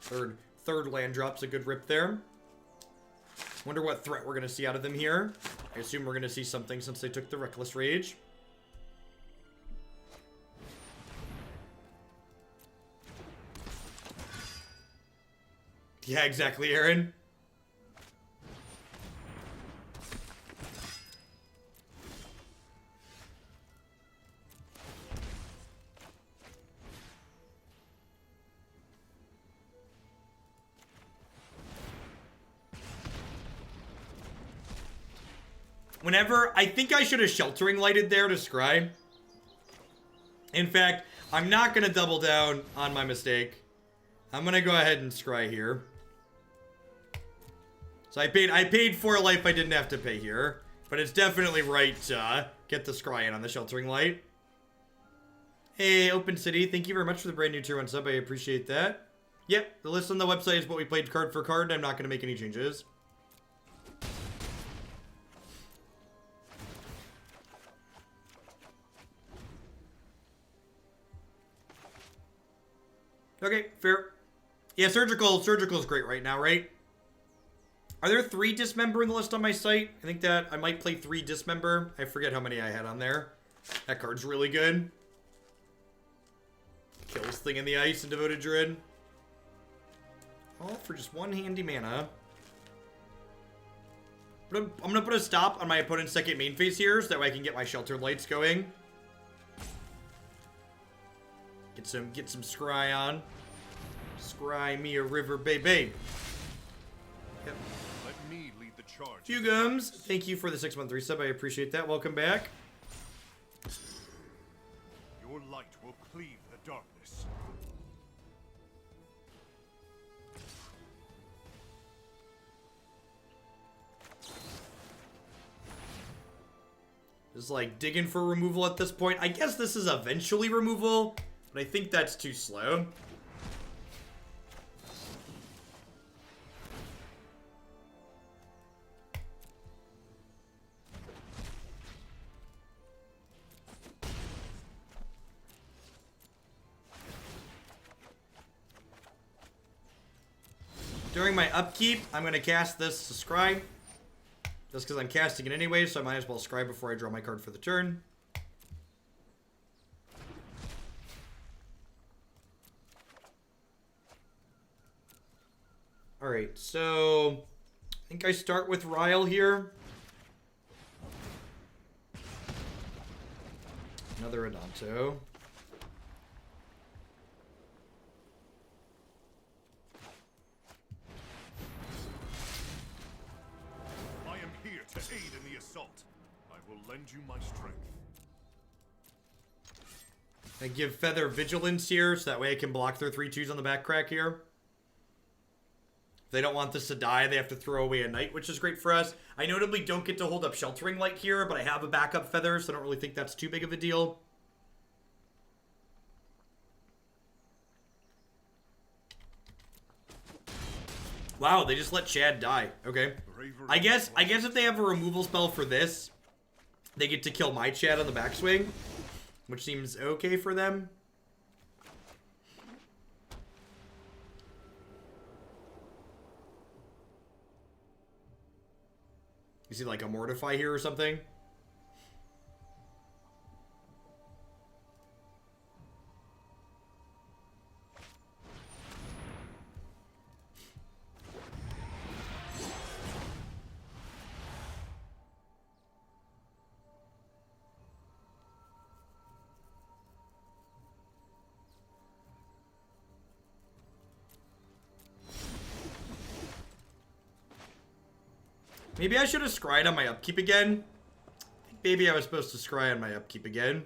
Speaker 1: Third land drop's a good rip there. Wonder what threat we're going to see out of them here. I assume we're going to see something since they took the Reckless Rage. Yeah, exactly, Aaron. Whenever, I think I should have Sheltering Lighted there to scry. In fact, I'm not going to double down on my mistake. I'm going to go ahead and scry here. So I paid for a life I didn't have to pay here. But it's definitely right to get the scry in on the Sheltering Light. Hey, Open City, thank you very much for the brand new tier 1 sub. I appreciate that. Yep, the list on the website is what we played card for card. I'm not going to make any changes. Okay, fair. Yeah, surgical is great right now, right? Are there 3 Dismember in the list on my site? I think that I might play 3 Dismember. I forget how many I had on there. That card's really good. Kills Thing in the Ice and Devoted Druid. All for just 1 handy mana. I'm gonna put a stop on my opponent's second main phase here, so that way I can get my Sheltered Lights going. Get some scry on. Scry me a river, baby. Yep.
Speaker 3: Let me lead the charge.
Speaker 1: Fugums, thank you for the 6-month resub. I appreciate that. Welcome back.
Speaker 3: Your light will cleave the darkness.
Speaker 1: Just like digging for removal at this point. I guess this is eventually removal, but I think that's too slow. During my upkeep, I'm going to cast this to scry. Just because I'm casting it anyway, so I might as well scry before I draw my card for the turn. Alright, so I think I start with Rile here. Another Adanto.
Speaker 3: I am here to aid in the assault. I will lend you my strength.
Speaker 1: I give Feather Vigilance here, so that way I can block their 3/2s on the back crack here. If they don't want this to die, they have to throw away a Knight, which is great for us. I notably don't get to hold up Sheltering Light here, but I have a backup Feather, so I don't really think that's too big of a deal. Wow, they just let Chad die. Okay. I guess if they have a removal spell for this, they get to kill my Chad on the backswing, which seems okay for them. You see like a Mortify here or something? Maybe I should have scryed on my upkeep again. I think maybe I was supposed to scry on my upkeep again.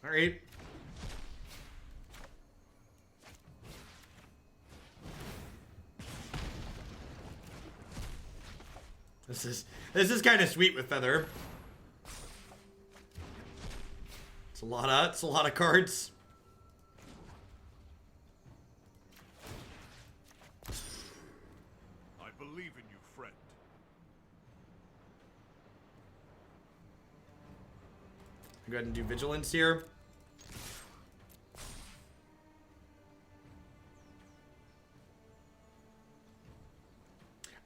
Speaker 1: All right. This is kind of sweet with Feather. It's a lot of cards.
Speaker 3: I believe in you, friend.
Speaker 1: Go ahead and do Vigilance here.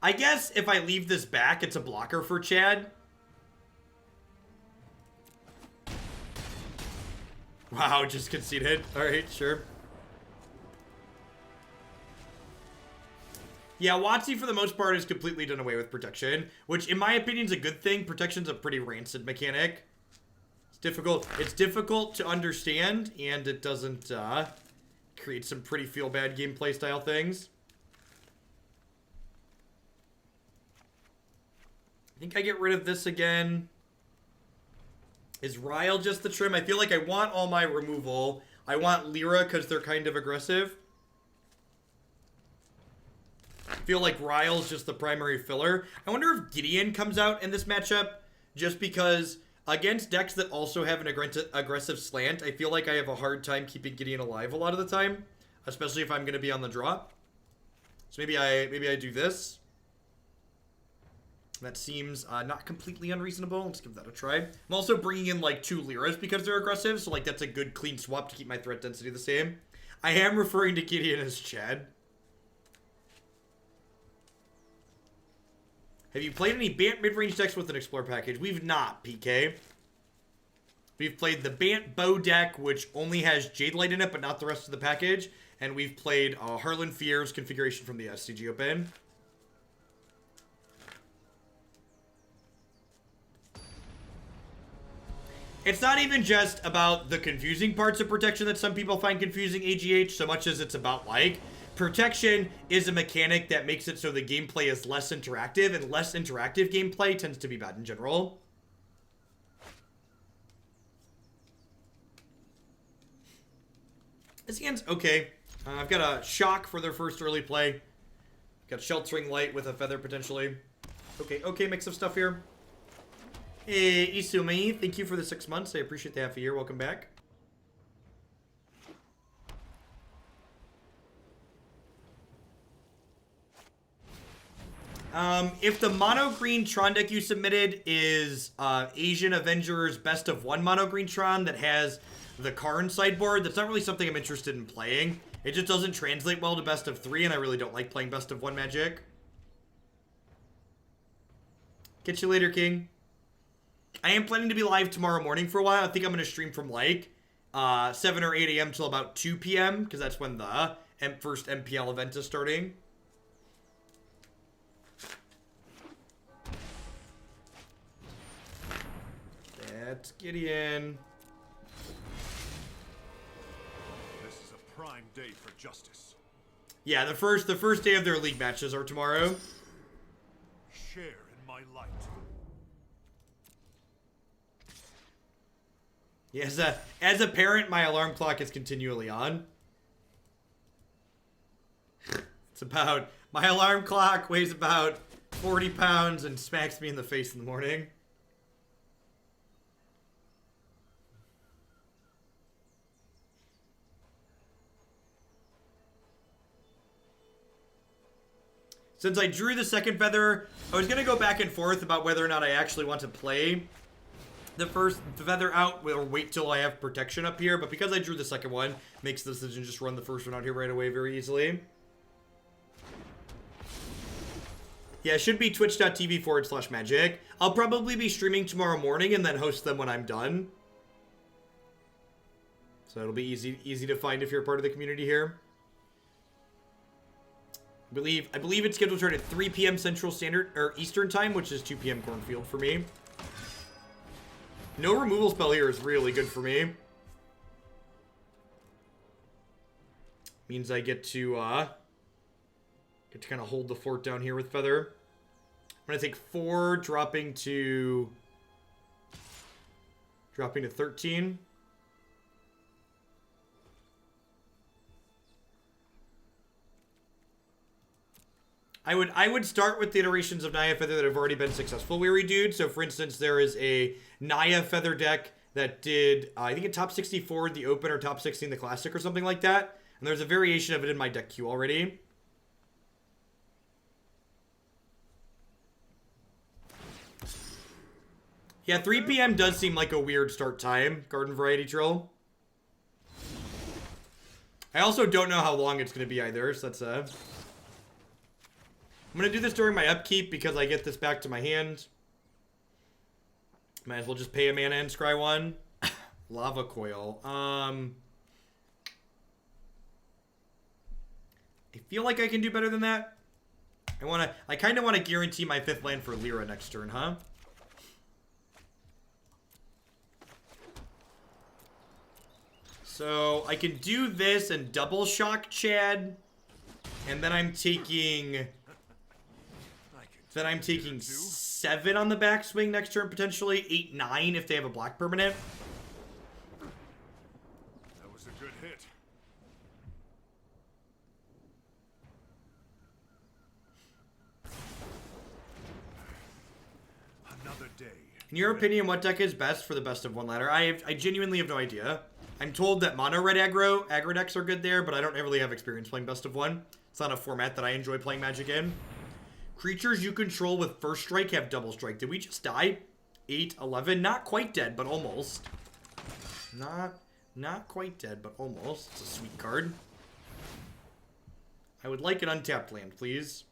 Speaker 1: I guess if I leave this back, it's a blocker for Chad. Wow, just conceded. Alright, sure. Yeah, WotC for the most part is completely done away with protection, which in my opinion is a good thing. Protection's a pretty rancid mechanic. It's difficult to understand, and it doesn't create some pretty feel-bad gameplay style things. I think I get rid of this again. Is Rile just the trim? I feel like I want all my removal. I want Lyra because they're kind of aggressive. I feel like Rile's just the primary filler. I wonder if Gideon comes out in this matchup just because against decks that also have an aggressive slant, I feel like I have a hard time keeping Gideon alive a lot of the time, especially if I'm going to be on the draw. So maybe I do this. That seems not completely unreasonable. Let's give that a try. I'm also bringing in like 2 Lyras because they're aggressive, so like that's a good clean swap to keep my threat density the same. I am referring to Gideon as Chad. Have you played any Bant mid-range decks with an Explore package? We've not, PK. We've played the Bant Bow deck, which only has Jade Light in it, but not the rest of the package. And we've played Harlan Fear's configuration from the SCG Open. It's not even just about the confusing parts of protection that some people find confusing, AGH, so much as it's about, like, protection is a mechanic that makes it so the gameplay is less interactive, and less interactive gameplay tends to be bad in general. This hand's okay. I've got a Shock for their first early play. Got Sheltering Light with a Feather, potentially. Okay, mix of stuff here. Hey, Isumi, thank you for the 6 months. I appreciate the half a year. Welcome back. If the mono green Tron deck you submitted is Asian Avengers Best of 1 mono green Tron that has the Karn sideboard, that's not really something I'm interested in playing. It just doesn't translate well to Best of 3, and I really don't like playing Best of 1 Magic. Catch you later, King. I am planning to be live tomorrow morning for a while. I think I'm going to stream from like 7 or 8 a.m. till about 2 p.m. because that's when the first MPL event is starting. That's Gideon.
Speaker 3: This is a prime day for justice.
Speaker 1: Yeah, the first day of their league matches are tomorrow.
Speaker 3: Share in my light.
Speaker 1: Yeah, as a parent, my alarm clock is continually on. My alarm clock weighs about 40 pounds and smacks me in the face in the morning. Since I drew the second feather, I was going to go back and forth about whether or not I actually want to play the first feather out or wait till I have protection up here. But because I drew the second one, makes the decision just run the first one out here right away very easily. Yeah, it should be twitch.tv/magic. I'll probably be streaming tomorrow morning and then host them when I'm done. So it'll be easy to find if you're a part of the community here. I believe it's scheduled to start at 3 p.m. Central Standard or Eastern Time, which is 2 p.m. Cornfield for me. No removal spell here is really good for me. Means I get to kind of hold the fort down here with Feather. I'm gonna take 4, dropping to 13. I would start with the iterations of Naya Feather that have already been successful, Weary Dude. So, for instance, there is a Naya Feather deck that did, I think, a top 64 in the Open or top 60 in the Classic or something like that. And there's a variation of it in my deck queue already. Yeah, 3 p.m. does seem like a weird start time, Garden Variety Troll. I also don't know how long it's going to be either, so that's I'm going to do this during my upkeep because I get this back to my hand. Might as well just pay a mana and scry 1. Lava Coil. I feel like I can do better than that. I kind of want to guarantee my 5th land for Lyra next turn, huh? So I can do this and double shock Chad. And then I'm taking 7 on the backswing next turn, potentially 8, 9 if they have a black permanent.
Speaker 3: That was a good hit. Another day.
Speaker 1: In your opinion, what deck is best for the best of 1 ladder? I genuinely have no idea. I'm told that mono red aggro decks are good there, but I don't really have experience playing best of 1. It's not a format that I enjoy playing Magic in. Creatures you control with first strike have double strike. Did we just die? 8, 11. Not quite dead, but almost. Not quite dead, but almost. It's a sweet card. I would like an untapped land, please.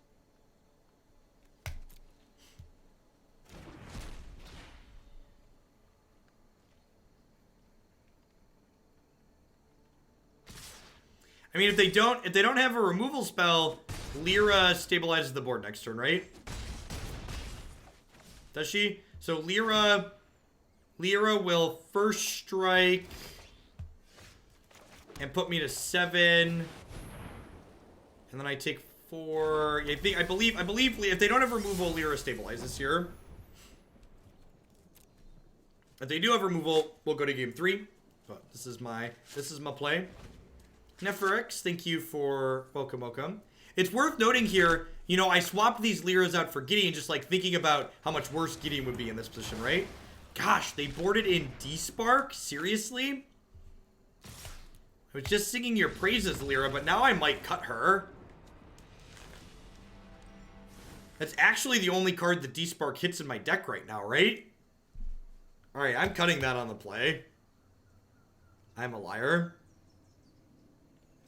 Speaker 1: I mean, if they don't have a removal spell, Lyra stabilizes the board next turn, right? Does she? So Lyra will first strike and put me to 7, and then I take 4. I believe if they don't have removal, Lyra stabilizes here. If they do have removal, we'll go to game 3. But this is my play. Neferix, thank you for welcome. It's worth noting here, you know, I swapped these Lyras out for Gideon, just like thinking about how much worse Gideon would be in this position, right? Gosh, they boarded in D-Spark? Seriously? I was just singing your praises, Lyra, but now I might cut her. That's actually the only card that D-Spark hits in my deck right now, right? Alright, I'm cutting that on the play. I'm a liar.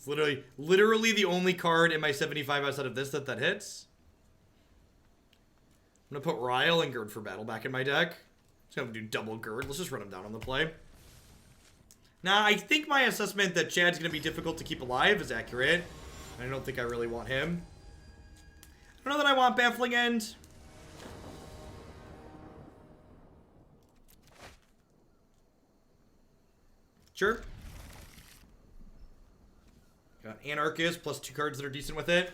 Speaker 1: It's literally the only card in my 75 outside of this that hits. I'm gonna put Rile and Gird for battle back in my deck. Just gonna do double Gird. Let's just run him down on the play. Now, I think my assessment that Chad's gonna be difficult to keep alive is accurate. I don't think I really want him. I don't know that I want Baffling End. Sure. Got Anarchist plus 2 cards that are decent with it.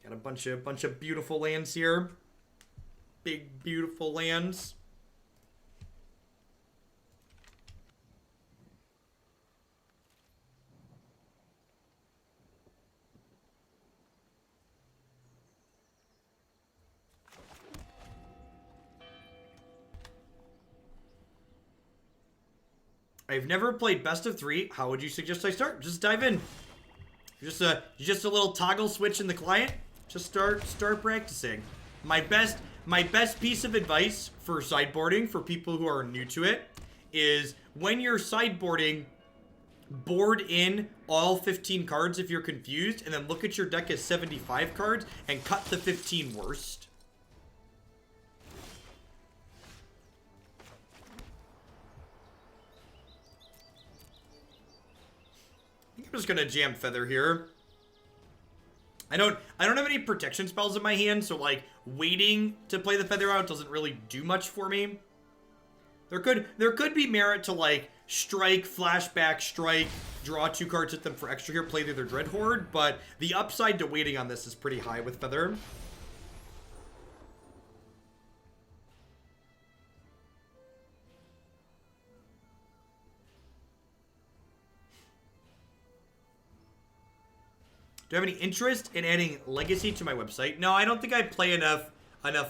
Speaker 1: Got a bunch of beautiful lands here. Big, beautiful lands. I've never played best of 3. How would you suggest I start? Just dive in. Just a little toggle switch in the client. Just start practicing. My best piece of advice for sideboarding for people who are new to it is when you're sideboarding, board in all 15 cards if you're confused, and then look at your deck as 75 cards and cut the 15 worst. I'm just gonna jam Feather here. I don't have any protection spells in my hand, so like waiting to play the Feather out doesn't really do much for me. There could be merit to like strike, flashback, strike, draw 2 cards, hit them for extra here, play their Dreadhorde, but the upside to waiting on this is pretty high with Feather. Do I have any interest in adding Legacy to my website? No, I don't think I play enough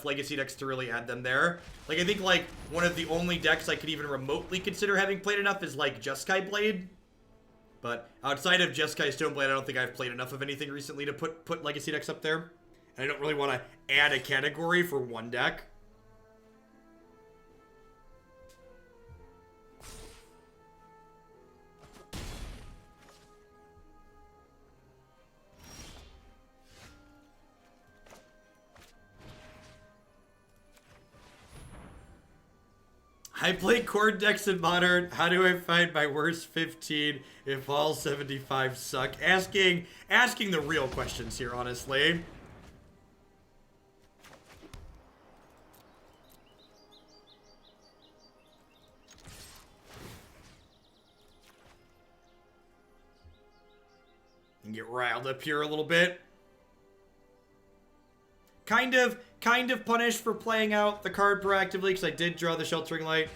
Speaker 1: Legacy decks to really add them there. Like, I think, like, one of the only decks I could even remotely consider having played enough is, like, Jeskai Blade. But outside of Jeskai Stoneblade, I don't think I've played enough of anything recently to put Legacy decks up there. And I don't really want to add a category for one deck. I play core decks in Modern. How do I find my worst 15 if all 75 suck? Asking the real questions here, honestly. And get riled up here a little bit. Kind of punished for playing out the card proactively because I did draw the Sheltering Light.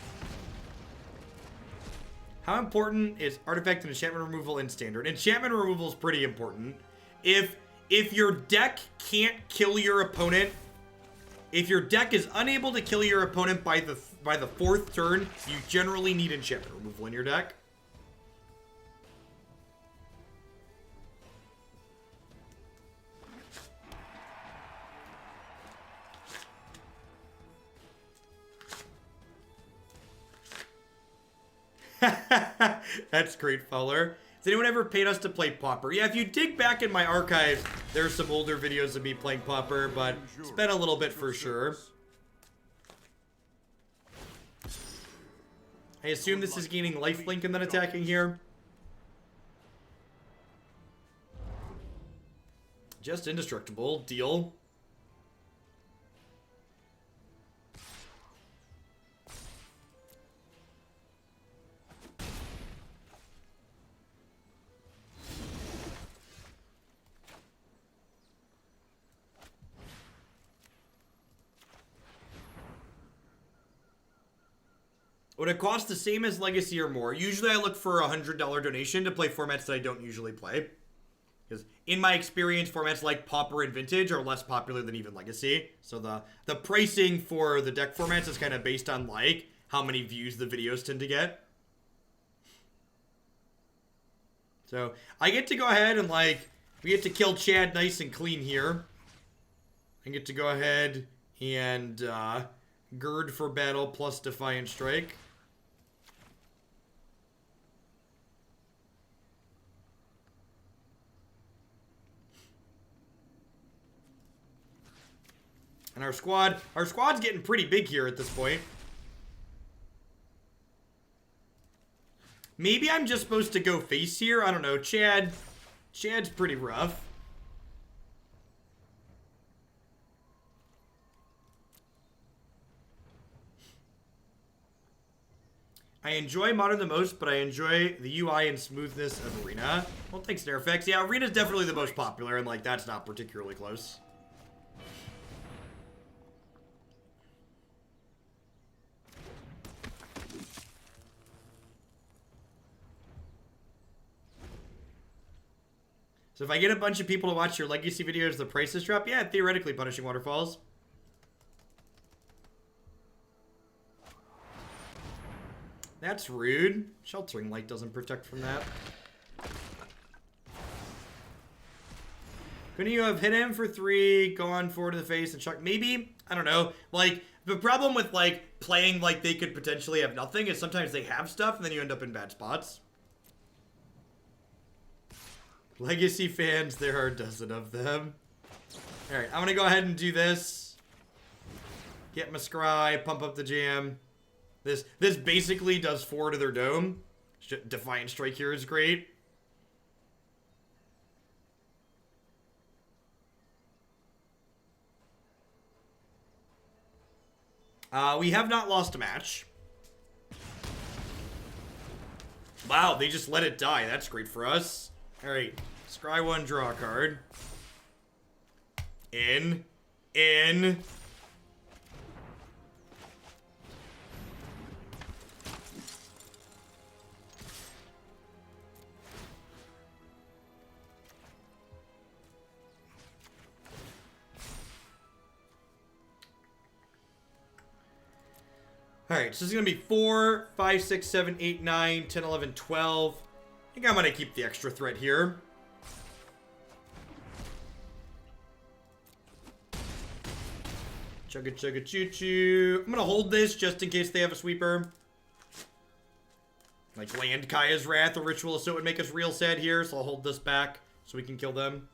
Speaker 1: How important is artifact and enchantment removal in Standard? Enchantment removal is pretty important. If your deck can't kill your opponent, if your deck is unable to kill your opponent by the 4th turn, you generally need enchantment removal in your deck. That's great, Fowler. Has anyone ever paid us to play Pauper? Yeah, if you dig back in my archives, there's some older videos of me playing Pauper, but it's been a little bit for sure. I assume this is gaining lifelink and then attacking here. Just indestructible. Deal. Would it cost the same as Legacy or more? Usually I look for a $100 donation to play formats that I don't usually play. Because in my experience, formats like Pauper and Vintage are less popular than even Legacy. So the pricing for the deck formats is kind of based on like how many views the videos tend to get. So I get to go ahead and like, we get to kill Chad nice and clean here. I get to go ahead and Gird for battle plus Defiant Strike. And our squad's getting pretty big here at this point. Maybe I'm just supposed to go face here. I don't know. Chad's pretty rough. I enjoy Modern the most, but I enjoy the UI and smoothness of Arena. Well, thanks, Nerfx. Yeah, Arena's definitely the most popular, and like that's not particularly close. So if I get a bunch of people to watch your Legacy videos, the prices drop? Yeah, theoretically, Punishing Waterfalls. That's rude. Sheltering Light doesn't protect from that. Couldn't you have hit him for 3, gone 4 to the face, and chuck? Maybe? I don't know. Like, the problem with, like, playing like they could potentially have nothing is sometimes they have stuff, and then you end up in bad spots. Legacy fans, there are a dozen of them. Alright, I'm gonna go ahead and do this. Get my scry, pump up the jam. This basically does 4 to their dome. Defiant Strike here is great. We have not lost a match. Wow, they just let it die. That's great for us. Alright, scry 1, draw a card. In. Alright, so this is going to be 4, 5, 6, 7, 8, 9, 10, 11, 12. I think I'm going to keep the extra threat here. Chugga chugga choo choo. I'm going to hold this just in case they have a sweeper. Like land Kaya's Wrath or Ritual Assault would make us real sad here, so I'll hold this back so we can kill them.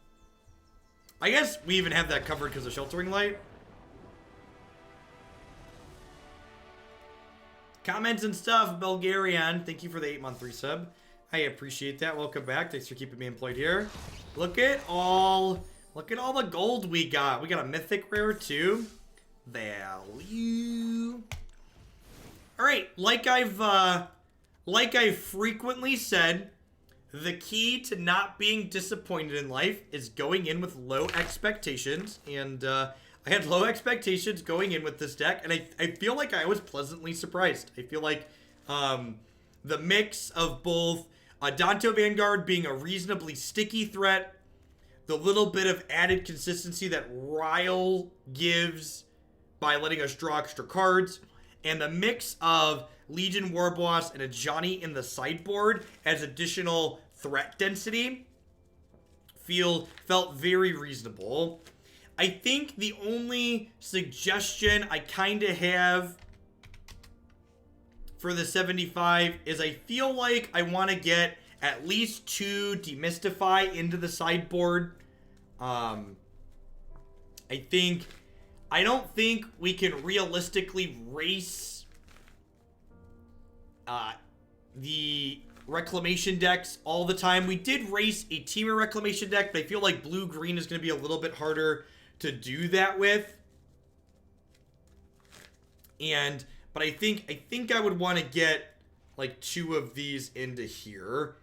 Speaker 1: I guess we even have that covered because of Sheltering Light. comments and stuff. Bulgarian, thank you for the 8-month resub. I appreciate that. Welcome back. Thanks for keeping me employed here. Look at all the gold we got. We got a mythic rare too. Value. All right, like I've frequently said, the key to not being disappointed in life is going in with low expectations, and I had low expectations going in with this deck, and I feel like I was pleasantly surprised. I feel like the mix of both Adanto Vanguard being a reasonably sticky threat, the little bit of added consistency that Rile gives by letting us draw extra cards, and the mix of Legion Warboss and Ajani in the sideboard as additional threat density felt very reasonable. I think the only suggestion I kind of have for the 75 is I feel like I want to get at least 2 Demystify into the sideboard. I don't think we can realistically race the Reclamation decks all the time. We did race a Teamer Reclamation deck, but I feel like blue-green is going to be a little bit harder to do that with. But I think I would want to get like 2 of these into here.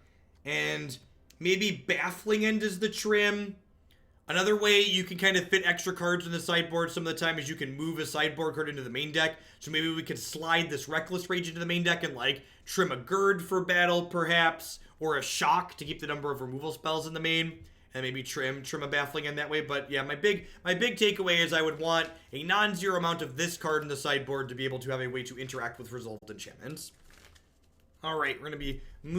Speaker 1: And maybe Baffling End is the trim. Another way you can kind of fit extra cards in the sideboard some of the time is you can move a sideboard card into the main deck. So maybe we could slide this Reckless Rage into the main deck and like trim a Gird for battle perhaps, or a Shock to keep the number of removal spells in the main, and maybe trim a Baffling End that way. But yeah, my big takeaway is I would want a non-zero amount of this card in the sideboard to be able to have a way to interact with resolved enchantments. All right, we're going to be